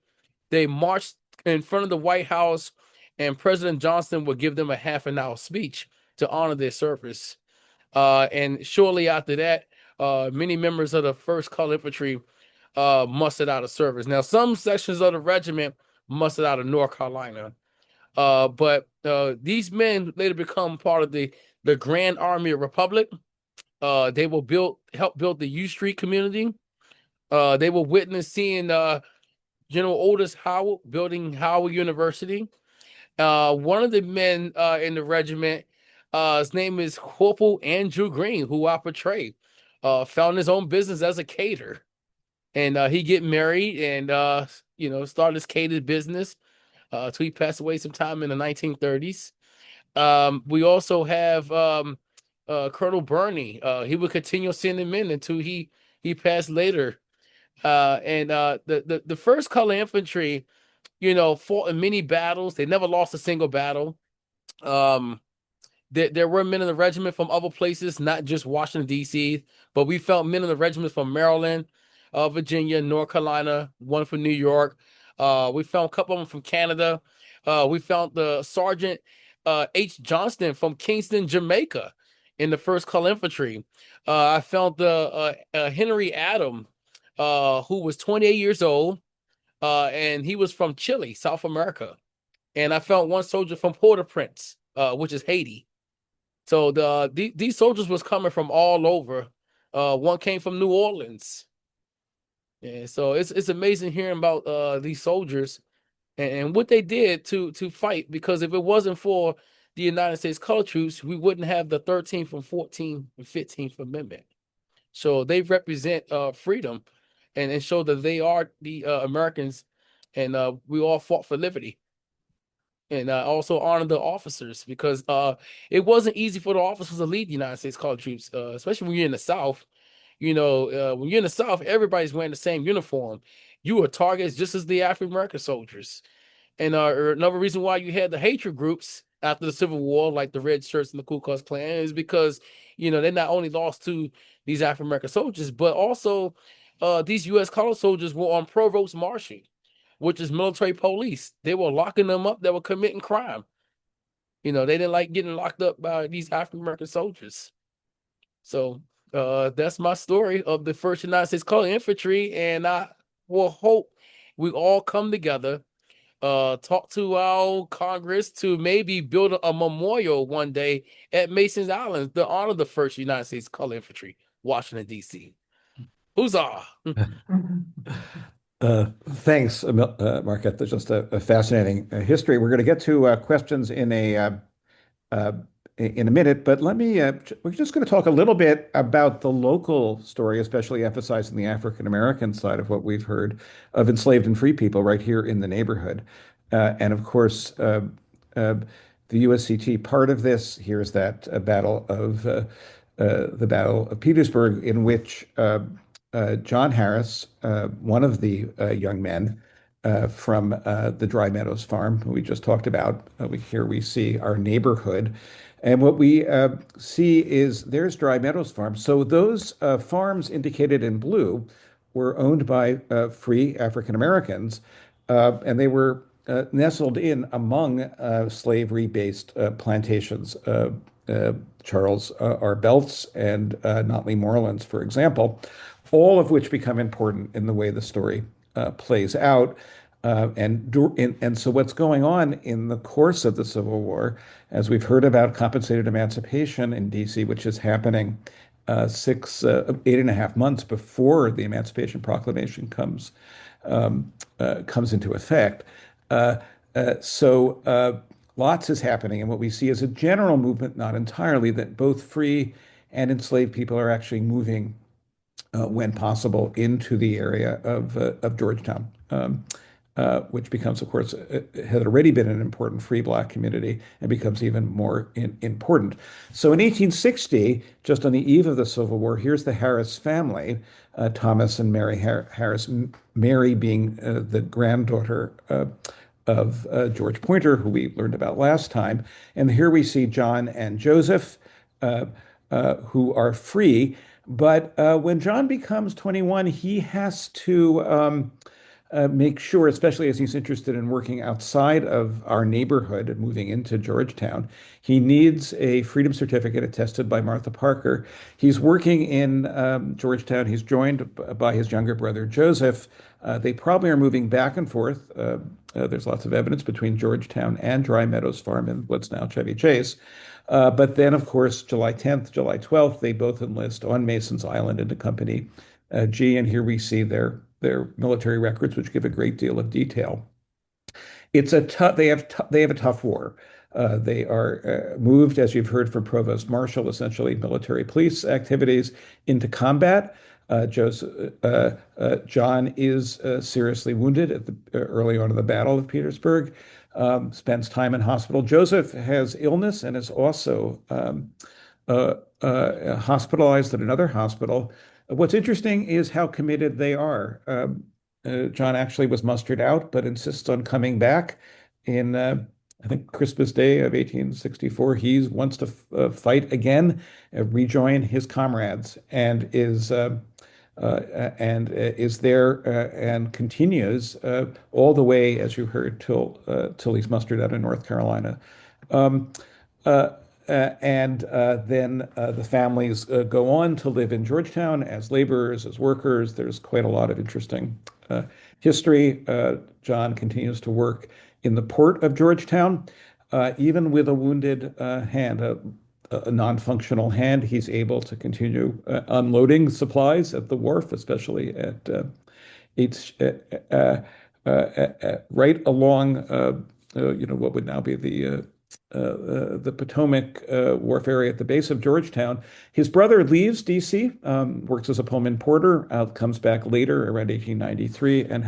they marched in front of the White House, and President Johnson would give them a half an hour speech to honor their service. And shortly after that, many members of the First Color Infantry mustered out of service. Now, some sections of the regiment mustered out of North Carolina. But these men later become part of the Grand Army of Republic. They will help build the U Street community. They will witness seeing General Otis Howard building Howard University. One of the men in the regiment, his name is Corporal Andrew Green, who I portray, found his own business as a caterer. And he get married and started his catered business till he passed away sometime in the 1930s. We also have Colonel Burney. He would continue sending men until he passed later. And the First Color Infantry, fought in many battles. They never lost a single battle. There were men in the regiment from other places, not just Washington, D.C., but we found men in the regiment from Maryland, Virginia, North Carolina, one from New York. We found a couple of them from Canada. We found the Sergeant H. Johnston from Kingston, Jamaica, in the First Color Infantry. I found the Henry Adam, who was 28 years old, and he was from Chile, South America. And I found one soldier from Port-au-Prince, which is Haiti. So these soldiers was coming from all over. One came from New Orleans. Yeah, so it's amazing hearing about these soldiers and what they did to fight, because if it wasn't for the United States colored troops, we wouldn't have the 13th and 14th and 15th Amendment. So they represent freedom and show that they are the Americans, and we all fought for liberty. And also honor the officers, because it wasn't easy for the officers to lead the United States colored troops, especially when you're in the South. When you're in the South, everybody's wearing the same uniform. You are targets just as the African American soldiers. And another reason why you had the hatred groups after the Civil War, like the Red Shirts and the Ku Klux Klan, is because they not only lost to these African American soldiers, but also these U.S. colored soldiers were on provost marching, which is military police. They were locking them up that were committing crime. They didn't like getting locked up by these African American soldiers. So that's my story of the first United States Colored Infantry, and I will hope we all come together, talk to our Congress to maybe build a memorial one day at Mason's Island to honor the first United States Colored Infantry, Washington, D.C. Huzzah! Thanks, Marquette. That's just a fascinating history. We're going to get to questions in a minute, but we're just going to talk a little bit about the local story, especially emphasizing the African American side of what we've heard of enslaved and free people right here in the neighborhood. And of course, the USCT part of this, here's that the Battle of Petersburg, in which John Harris, one of the young men from the Dry Meadows farm who we just talked about, here we see our neighborhood. And what we see is there's Dry Meadows Farm. So those farms indicated in blue were owned by free African Americans, and they were nestled in among slavery-based plantations. Charles R. Belts and Notley Morelands, for example, all of which become important in the way the story plays out. And so what's going on in the course of the Civil War, as we've heard about compensated emancipation in DC, which is happening 8.5 months before the Emancipation Proclamation comes into effect. So lots is happening, and what we see is a general movement, not entirely, that both free and enslaved people are actually moving when possible into the area of Georgetown. Which becomes, of course, had already been an important free Black community and becomes even more important. So in 1860, just on the eve of the Civil War, here's the Harris family, Thomas and Mary Harris, Mary being the granddaughter of George Pointer, who we learned about last time. And here we see John and Joseph, who are free. But when John becomes 21, he has to make sure, especially as he's interested in working outside of our neighborhood and moving into Georgetown, he needs a freedom certificate attested by Martha Parker. He's working in Georgetown. He's joined by his younger brother, Joseph. They probably are moving back and forth. There's lots of evidence between Georgetown and Dry Meadows Farm in what's now Chevy Chase. But then, of course, July 10th, July 12th, they both enlist on Mason's Island into Company G. And here we see their military records, which give a great deal of detail. It's a tough. They have a tough war. They are moved, as you've heard from Provost Marshall, essentially military police activities into combat. John is seriously wounded early on in the Battle of Petersburg. Spends time in hospital. Joseph has illness and is also hospitalized at another hospital. What's interesting is how committed they are. John actually was mustered out, but insists on coming back in, I think, Christmas Day of 1864. He wants to fight again, rejoin his comrades, and is there and continues all the way, as you heard, till he's mustered out in North Carolina. And then the families go on to live in Georgetown as laborers, as workers. There's quite a lot of interesting history. John continues to work in the port of Georgetown, even with a wounded hand, a non-functional hand. He's able to continue unloading supplies at the wharf, especially at right along, what would now be the Potomac Wharf area at the base of Georgetown. His brother leaves D.C., works as a Pullman porter, comes back later around 1893, and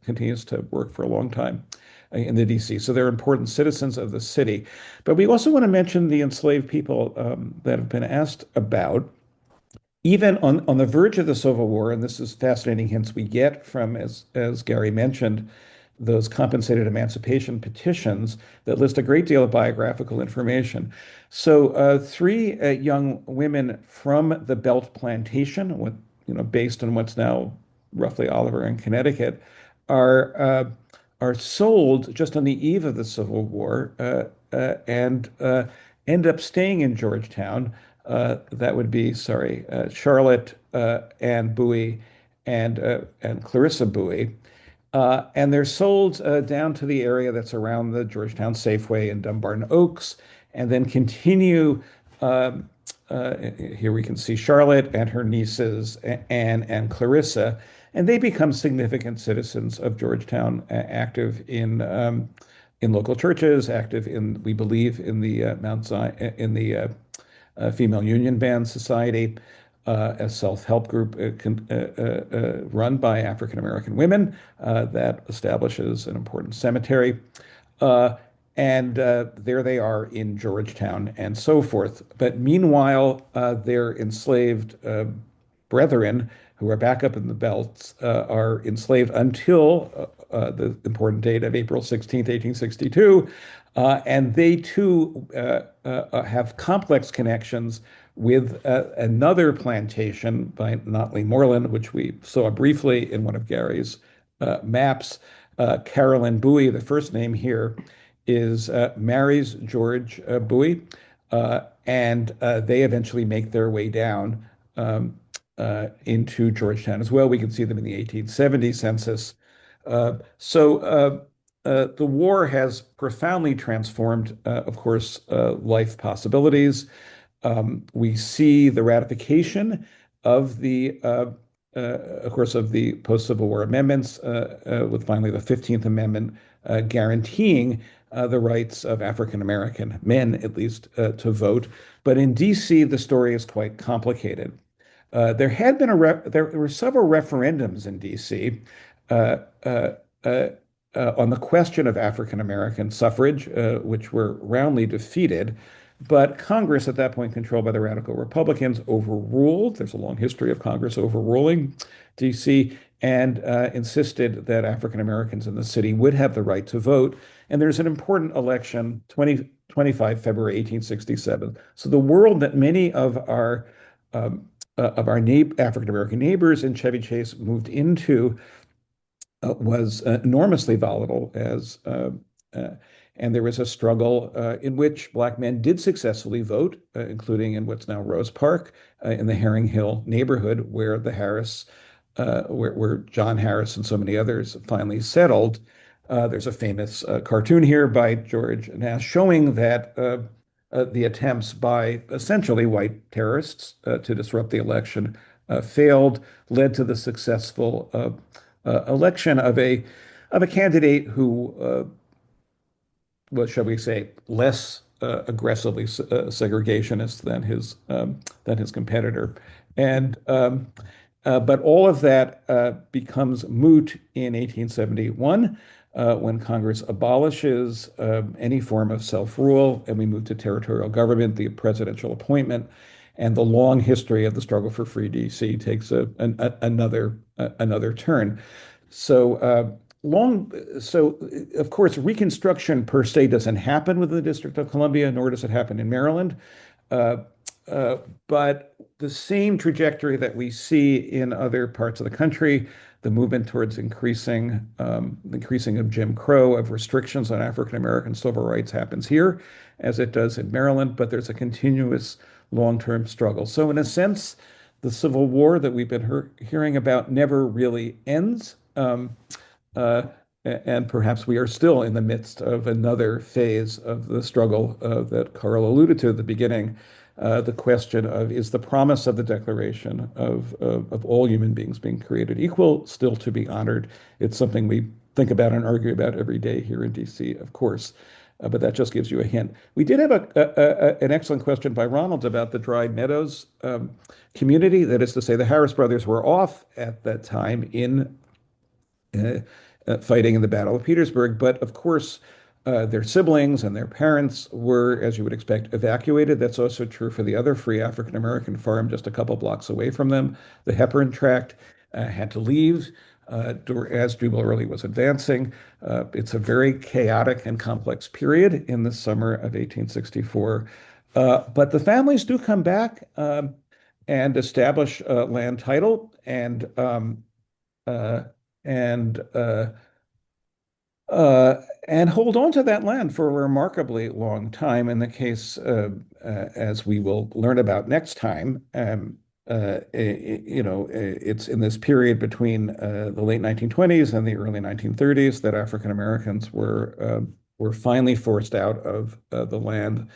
continues to work for a long time in the D.C. So they're important citizens of the city. But we also want to mention the enslaved people that have been asked about. Even on the verge of the Civil War, and this is fascinating hints we get from, as Gary mentioned, those compensated emancipation petitions that list a great deal of biographical information. So three young women from the Belt Plantation, based on what's now roughly Oliver in Connecticut, are uh, are sold just on the eve of the Civil War and end up staying in Georgetown. That would be, sorry, Charlotte Ann Bowie and Clarissa Bowie. And they're sold down to the area that's around the Georgetown Safeway in Dumbarton Oaks, and then continue. Um, Here we can see Charlotte and her nieces, Anne and Clarissa, and they become significant citizens of Georgetown, active in local churches, active in, we believe, in the Mount Zion, in the Female Union Band Society, a self-help group run by African American women that establishes an important cemetery. Uh, and there they are in Georgetown and so forth. But meanwhile, their enslaved brethren who are back up in the belts are enslaved until the important date of April 16th, 1862. And they too have complex connections with another plantation by Notley Moreland, which we saw briefly in one of Gary's maps. Carolyn Bowie, the first name here, is marries George Bowie, and they eventually make their way down into Georgetown as well. We can see them in the 1870 census. The war has profoundly transformed, of course, life possibilities. We see the ratification of of course, of the post-Civil War amendments, with finally the 15th Amendment guaranteeing the rights of African American men, at least, to vote. But in D.C., the story is quite complicated. There were several referendums in D.C. Uh, uh, uh, on the question of African American suffrage, which were roundly defeated. But Congress, at that point controlled by the radical Republicans, overruled. There's a long history of Congress overruling D.C. and insisted that African Americans in the city would have the right to vote. And there's an important election, 25 February 1867. So the world that many of our African American neighbors in Chevy Chase moved into was enormously volatile uh, and there was a struggle in which Black men did successfully vote, including in what's now Rose Park, in the Herring Hill neighborhood, where where John Harris and so many others finally settled. There's a famous cartoon here by George Nash showing that the attempts by essentially white terrorists to disrupt the election failed, led to the successful election of a candidate who was, shall we say, less aggressively segregationist than his competitor, and but all of that becomes moot in 1871 when Congress abolishes any form of self-rule, and we move to territorial government, the presidential appointment, and the long history of the struggle for free DC takes another turn. So so of course, Reconstruction per se doesn't happen within the District of Columbia, nor does it happen in Maryland. Uh, but the same trajectory that we see in other parts of the country, the movement towards increasing of Jim Crow, of restrictions on African American civil rights, happens here, as it does in Maryland. But there's a continuous long-term struggle. So in a sense, the Civil War that we've been hearing about never really ends. Uh, and perhaps we are still in the midst of another phase of the struggle that Carl alluded to at the beginning. The question of, is the promise of the Declaration of all human beings being created equal still to be honored? It's something we think about and argue about every day here in DC, of course. But that just gives you a hint. We did have an excellent question by Ronald about the Dry Meadows community. That is to say, the Harris brothers were off at that time in uh, fighting in the Battle of Petersburg. But of course, their siblings and their parents were, as you would expect, evacuated. That's also true for the other free African American farm just a couple blocks away from them. The Hepburn Tract had to leave as Jubal Early was advancing. It's a very chaotic and complex period in the summer of 1864. But the families do come back and establish land title uh, and uh, and hold on to that land for a remarkably long time. In the case, as we will learn about next time, it's in this period between the late 1920s and the early 1930s that African Americans were finally forced out of the land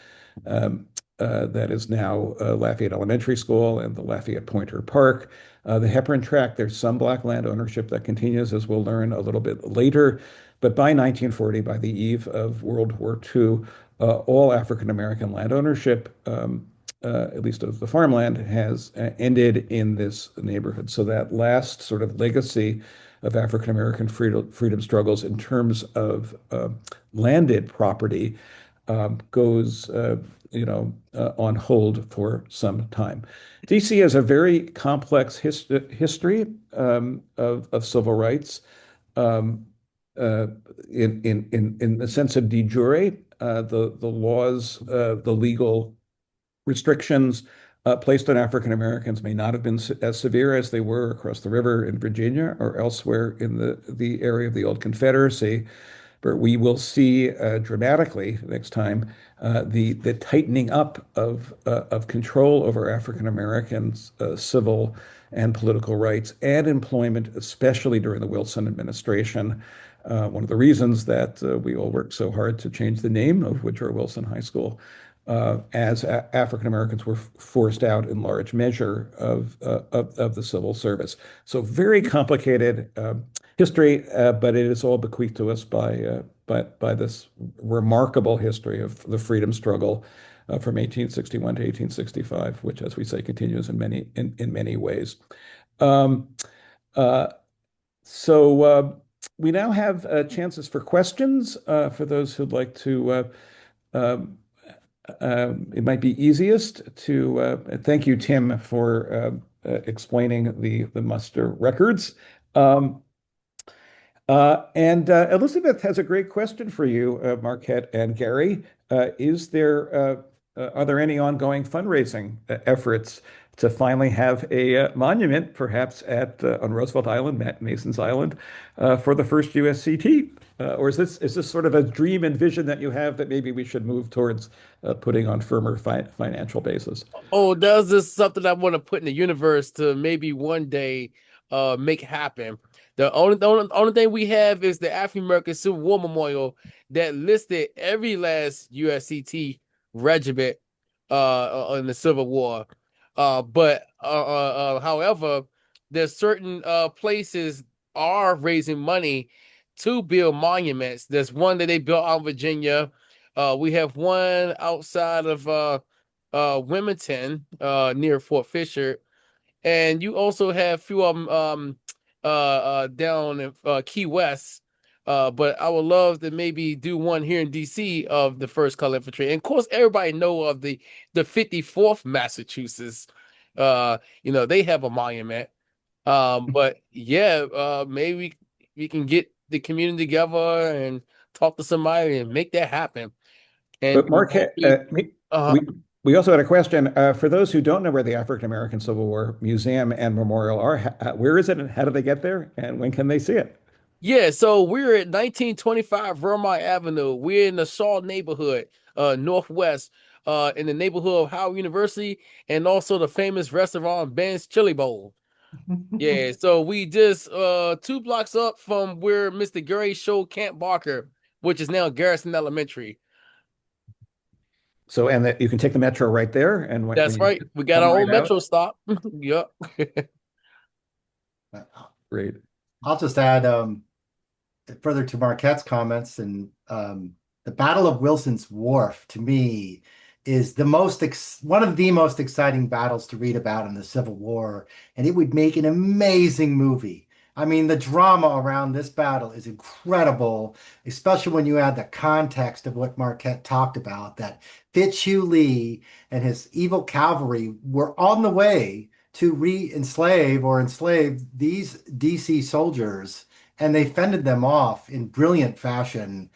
that is now Lafayette Elementary School and the Lafayette Pointer Park. The Hepburn Tract, there's some black land ownership that continues, as we'll learn a little bit later. But by 1940, by the eve of World War II, all African American land ownership, at least of the farmland, has ended in this neighborhood. So that last sort of legacy of African American freedom struggles in terms of landed property goes, on hold for some time. DC has a very complex history of civil rights. Um, in the sense of de jure, the laws, the legal restrictions placed on African Americans may not have been as severe as they were across the river in Virginia or elsewhere in the area of the old Confederacy. But we will see dramatically next time the tightening up of control over African Americans' civil and political rights and employment, especially during the Wilson administration. One of the reasons that we all worked so hard to change the name of Woodrow Wilson High School, as African Americans were forced out in large measure of the civil service. So very complicated history, but it is all bequeathed to us by this remarkable history of the freedom struggle from 1861 to 1865, which, as we say, continues in many ways. Um, uh, so we now have chances for questions for those who'd like to. Um, it might be easiest to thank you, Tim, for explaining the muster records. And Elizabeth has a great question for you, Marquette and Gary. Are there any ongoing fundraising efforts to finally have a monument, perhaps on Roosevelt Island, Mason's Island, for the first USCT? Or is this sort of a dream and vision that you have that maybe we should move towards putting on firmer financial basis? Oh, that's just something I want to put in the universe to maybe one day make happen. The only thing we have is the African American Civil War Memorial that listed every last USCT regiment in the Civil War. However, there's certain places are raising money to build monuments. There's one that they built out in Virginia. We have one outside of Wilmington, near Fort Fisher, and you also have a few of them down in Key West. But I would love to maybe do one here in DC of the First Color Infantry. And of course, everybody know of the 54th Massachusetts. They have a monument. But yeah, maybe we can get the community together and talk to somebody and make that happen. And But Mark, uh, we also had a question for those who don't know where the African American Civil War Museum and Memorial are. Where is it, and how do they get there, and when can they see it? yeah, so we're at 1925 Vermont Avenue. We're in the Shaw neighborhood, northwest, in the neighborhood of Howard University, and also the famous restaurant Ben's Chili Bowl. Yeah, so we just 2 blocks up from where Mr. Gary showed Camp Barker, which is now Garrison Elementary. So, and that you can take the metro right there, and when That's you right. We got come our right own out. metro stop. Yep. Great. I'll just add, further to Marquette's comments, and the Battle of Wilson's Wharf to me is one of the most exciting battles to read about in the Civil War, and it would make an amazing movie. I mean, the drama around this battle is incredible, especially when you add the context of what Marquette talked about, that Fitzhugh Lee and his evil cavalry were on the way to re-enslave or enslave these DC soldiers, and they fended them off in brilliant fashion.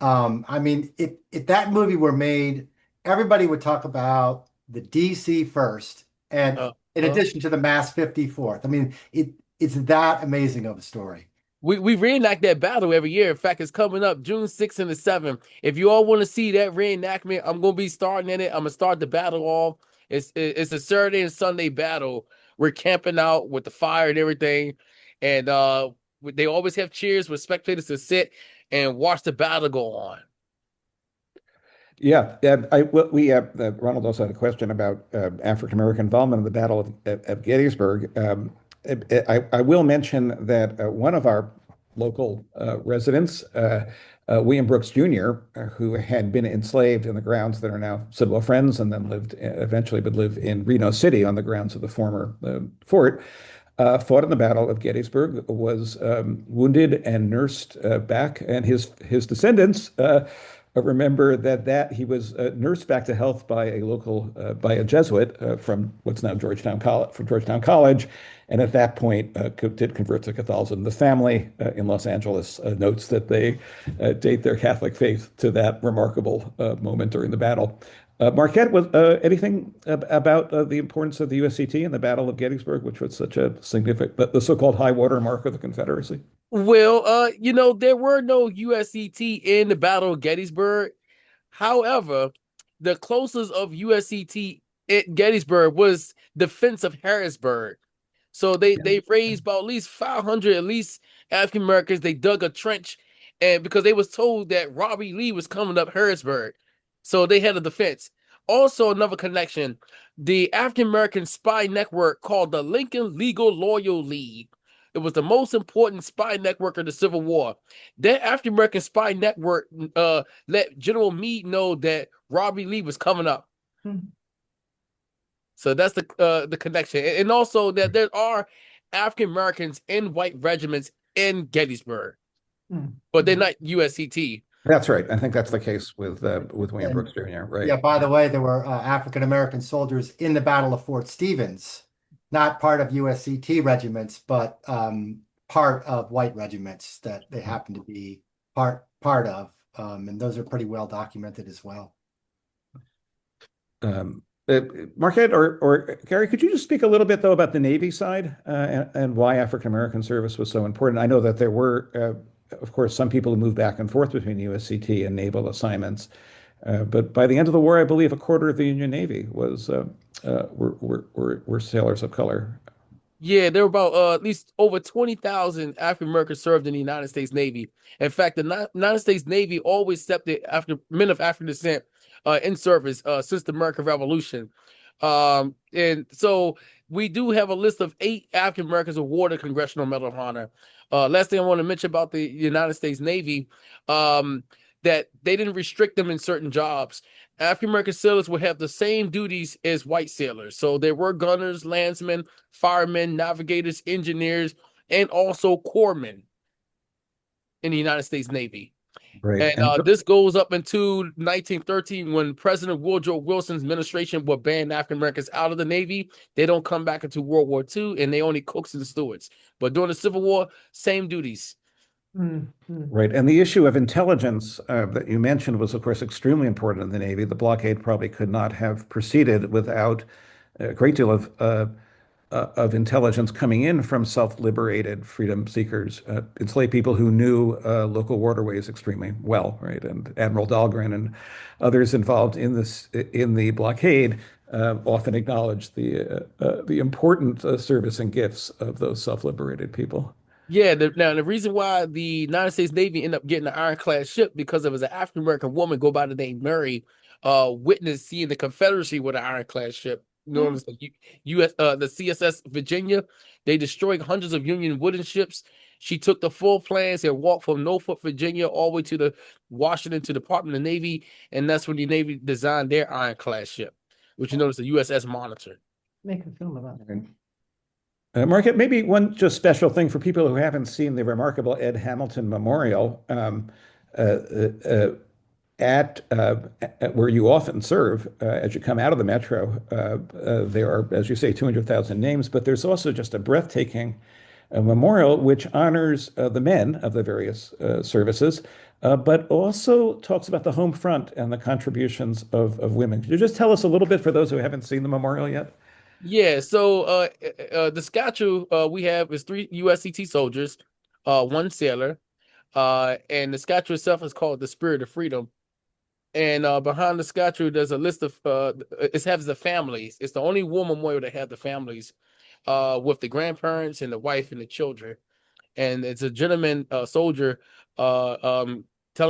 I mean, if that movie were made, everybody would talk about the DC first, and Uh, in uh, addition to the Mass 54th. I mean, it's that amazing of a story. we reenact that battle every year. In fact, it's coming up June 6th and the 7th. If you all want to see that reenactment, I'm gonna be starting in it. I'm gonna start the battle off. It's a Saturday and Sunday battle. We're camping out with the fire and everything, and they always have cheers with spectators to sit and watch the battle go on. Yeah, Ronald also had a question about African American involvement in the Battle of Gettysburg. I will mention that one of our local residents, William Brooks Jr., who had been enslaved in the grounds that are now Sidwell Friends, and then eventually would live in Reno City on the grounds of the former fort. Fought in the Battle of Gettysburg, was wounded and nursed back, and his descendants remember that he was nursed back to health by a Jesuit from what's now Georgetown College, and at that point did convert to Catholicism. The family in Los Angeles notes that they date their Catholic faith to that remarkable moment during the battle. Marquette, was anything about the importance of the USCT in the Battle of Gettysburg, which was such a significant, the so-called high water mark of the Confederacy? Well, there were no USCT in the Battle of Gettysburg. However, the closest of USCT at Gettysburg was defense of Harrisburg. So they raised about at least 500 at least African Americans. They dug a trench, and because they was told that Robbie Lee was coming up Harrisburg, so they had a defense. Also, another connection: the African American spy network called the Lincoln Legal Loyal League. It was the most important spy network of the Civil War. That African American spy network let General Meade know that Robbie Lee was coming up. So that's the connection, and also that there are African Americans in white regiments in Gettysburg, but they're not USCT. That's right. I think that's the case with William And Brooks Jr., right? yeah, by the way, there were African American soldiers in the Battle of Fort Stevens, not part of USCT regiments, but part of white regiments that they happen to be part of, and those are pretty well documented as well. Marquette or Gary, could you just speak a little bit though about the Navy side and why African American service was so important? I know that there were, of course, some people who moved back and forth between USCT and naval assignments, but by the end of the war, I believe a quarter of the Union Navy were sailors of color. Yeah, there were about at least over 20,000 African Americans served in the United States Navy. In fact, the United States Navy always accepted after men of African descent in service since the American Revolution. And so we do have a list of 8 African Americans awarded Congressional Medal of Honor. Last thing I want to mention about the United States Navy, that they didn't restrict them in certain jobs. African American sailors would have the same duties as white sailors. So there were gunners, landsmen, firemen, navigators, engineers, and also corpsmen in the United States Navy. Right. And this goes up into 1913 when President Woodrow Wilson's administration will ban African Americans out of the Navy. They don't come back into World War II, and they only cooks and stewards. But during the Civil War, same duties. Right. And the issue of intelligence that you mentioned was, of course, extremely important in the Navy. The blockade probably could not have proceeded without a great deal of intelligence coming in from self-liberated freedom seekers, enslaved people who knew local waterways extremely well, right? And Admiral Dahlgren and others involved in the blockade often acknowledged the important service and gifts of those self-liberated people. Yeah, now the reason why the United States Navy ended up getting an ironclad ship because it was an African American woman go by the name Mary, witnessed seeing the Confederacy with an ironclad ship known as the CSS Virginia. They destroyed hundreds of Union wooden ships, She took the full plans and walked from Norfolk, Virginia, all the way to the Washington to the Department of Navy, and that's when the Navy designed their ironclad ship, which you notice the USS Monitor. Make a film about it. Marquette, maybe one just special thing for people who haven't seen the remarkable Ed Hamilton Memorial uh, uh, at where you often serve as you come out of the metro. There are, as you say, 200,000 names, but there's also just a breathtaking memorial which honors the men of the various services, but also talks about the home front and the contributions of women. Could you just tell us a little bit for those who haven't seen the memorial yet? Yeah, so the statue we have is 3 USCT soldiers, 1 sailor, and the statue itself is called the Spirit of Freedom. And behind the statue, there's a list of it has the families. It's the only war memorial that has the families with the grandparents and the wife and the children. And it's a gentleman, soldier, telling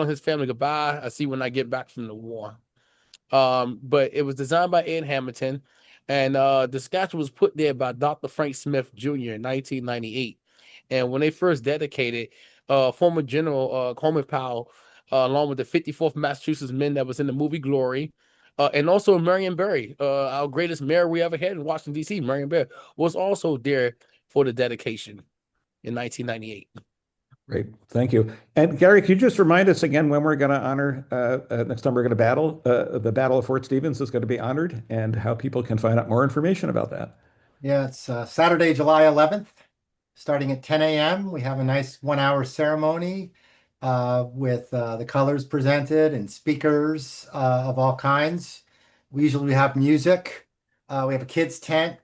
his family goodbye. I see when I get back from the war. But it was designed by Ed Hamilton, and the statue was put there by Dr. Frank Smith Jr. in 1998. And when they first dedicated, former General Coleman Powell, along with the 54th Massachusetts men that was in the movie Glory, and also Marion Barry, our greatest mayor we ever had in Washington, D.C., Marion Barry, was also there for the dedication in 1998. Great, thank you. And Gary, could you just remind us again when we're going to honor next time we're going to the Battle of Fort Stevens is going to be honored, and how people can find out more information about that? Yeah, it's Saturday, July 11th, starting at 10 a.m. We have a nice 1-hour ceremony with the colors presented and speakers of all kinds. We usually have music. We have a kids tent.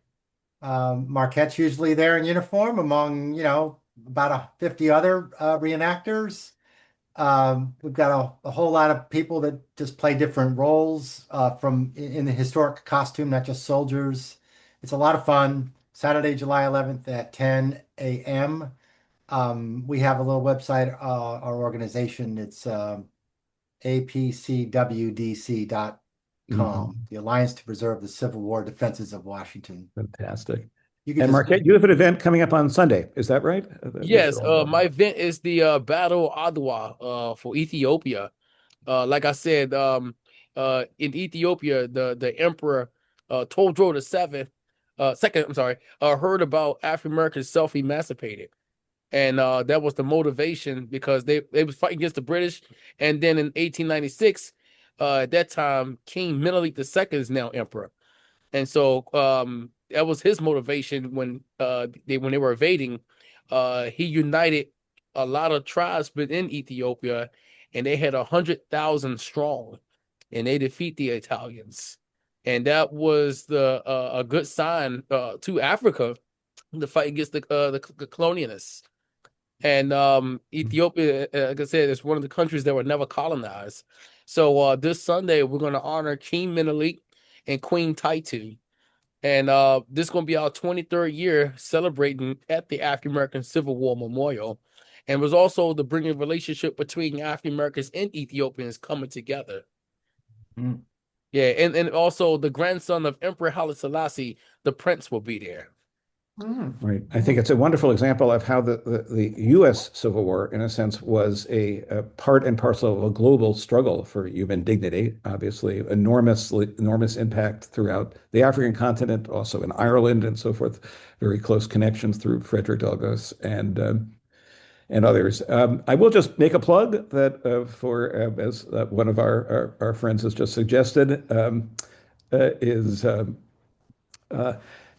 Marquette's usually there in uniform among, about 50 other reenactors. We've got a whole lot of people that just play different roles in the historic costume, not just soldiers. It's a lot of fun. Saturday, July 11th at 10 a.m. We have a little website, our organization. It's apcwdc.com, the Alliance to Preserve the Civil War Defenses of Washington. Fantastic. You can And just Marquette, you have an event coming up on Sunday. Is that right? Yes, my event is the Battle of Adwa for Ethiopia. Like I said, in Ethiopia, the Emperor Todro II, heard about African Americans self-emancipated, and that was the motivation because they was fighting against the British. And then in 1896, at that time, King Menelik II is now emperor, and so that was his motivation when they were invading. He united a lot of tribes within Ethiopia, and they had 100,000 strong, and they defeat the Italians, and that was a good sign to Africa to fight against the colonialists. And Ethiopia, like I said, is one of the countries that were never colonized. So this Sunday we're going to honor King Menelik and Queen Taitu. And this is going to be our 23rd year celebrating at the African American Civil War Memorial. And was also the bringing relationship between African Americans and Ethiopians coming together. Mm. Yeah, and also the grandson of Emperor Haile Selassie, the prince, will be there. Right. I think it's a wonderful example of how the U.S. Civil War, in a sense, was a part and parcel of a global struggle for human dignity. Obviously, enormous impact throughout the African continent, also in Ireland and so forth. Very close connections through Frederick Douglass and others. I will just make a plug that for as one of our friends has just suggested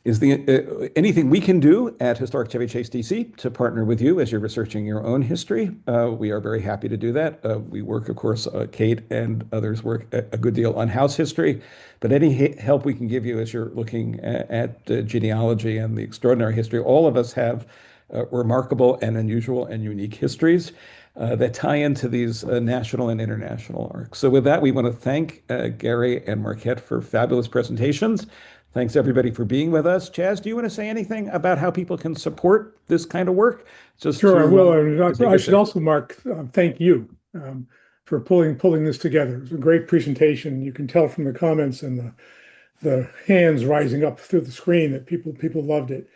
is the anything we can do at Historic Chevy Chase DC to partner with you as you're researching your own history. We are very happy to do that. We work, of course, Kate and others work a good deal on house history, but any help we can give you as you're looking at genealogy and the extraordinary history. All of us have remarkable and unusual and unique histories that tie into these national and international arcs. So with that, we want to thank Gary and Marquette for fabulous presentations. Thanks everybody for being with us. Chaz, do you want to say anything about how people can support this kind of work? Sure, I will. I should also, Mark, thank you for pulling this together. It was a great presentation. You can tell from the comments and the hands rising up through the screen that people loved it.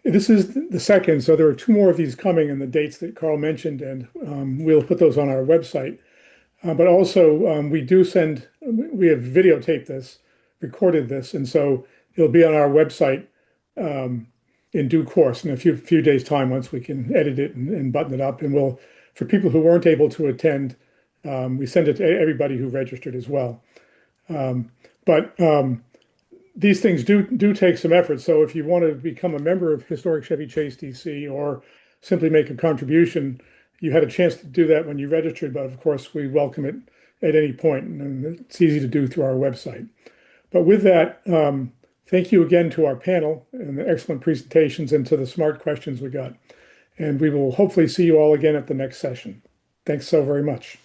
This is the second, so there are two more of these coming, and the dates that Carl mentioned, and we'll put those on our website. But also, we have videotaped this, recorded this, and so it'll be on our website in due course in a few days' time once we can edit it and button it up. And for people who weren't able to attend, we send it to everybody who registered as well. But these things do take some effort. So if you want to become a member of Historic Chevy Chase DC or simply make a contribution, you had a chance to do that when you registered. But of course, we welcome it at any point, and it's easy to do through our website. But with that, thank you again to our panel and the excellent presentations and to the smart questions we got. And we will hopefully see you all again at the next session. Thanks so very much.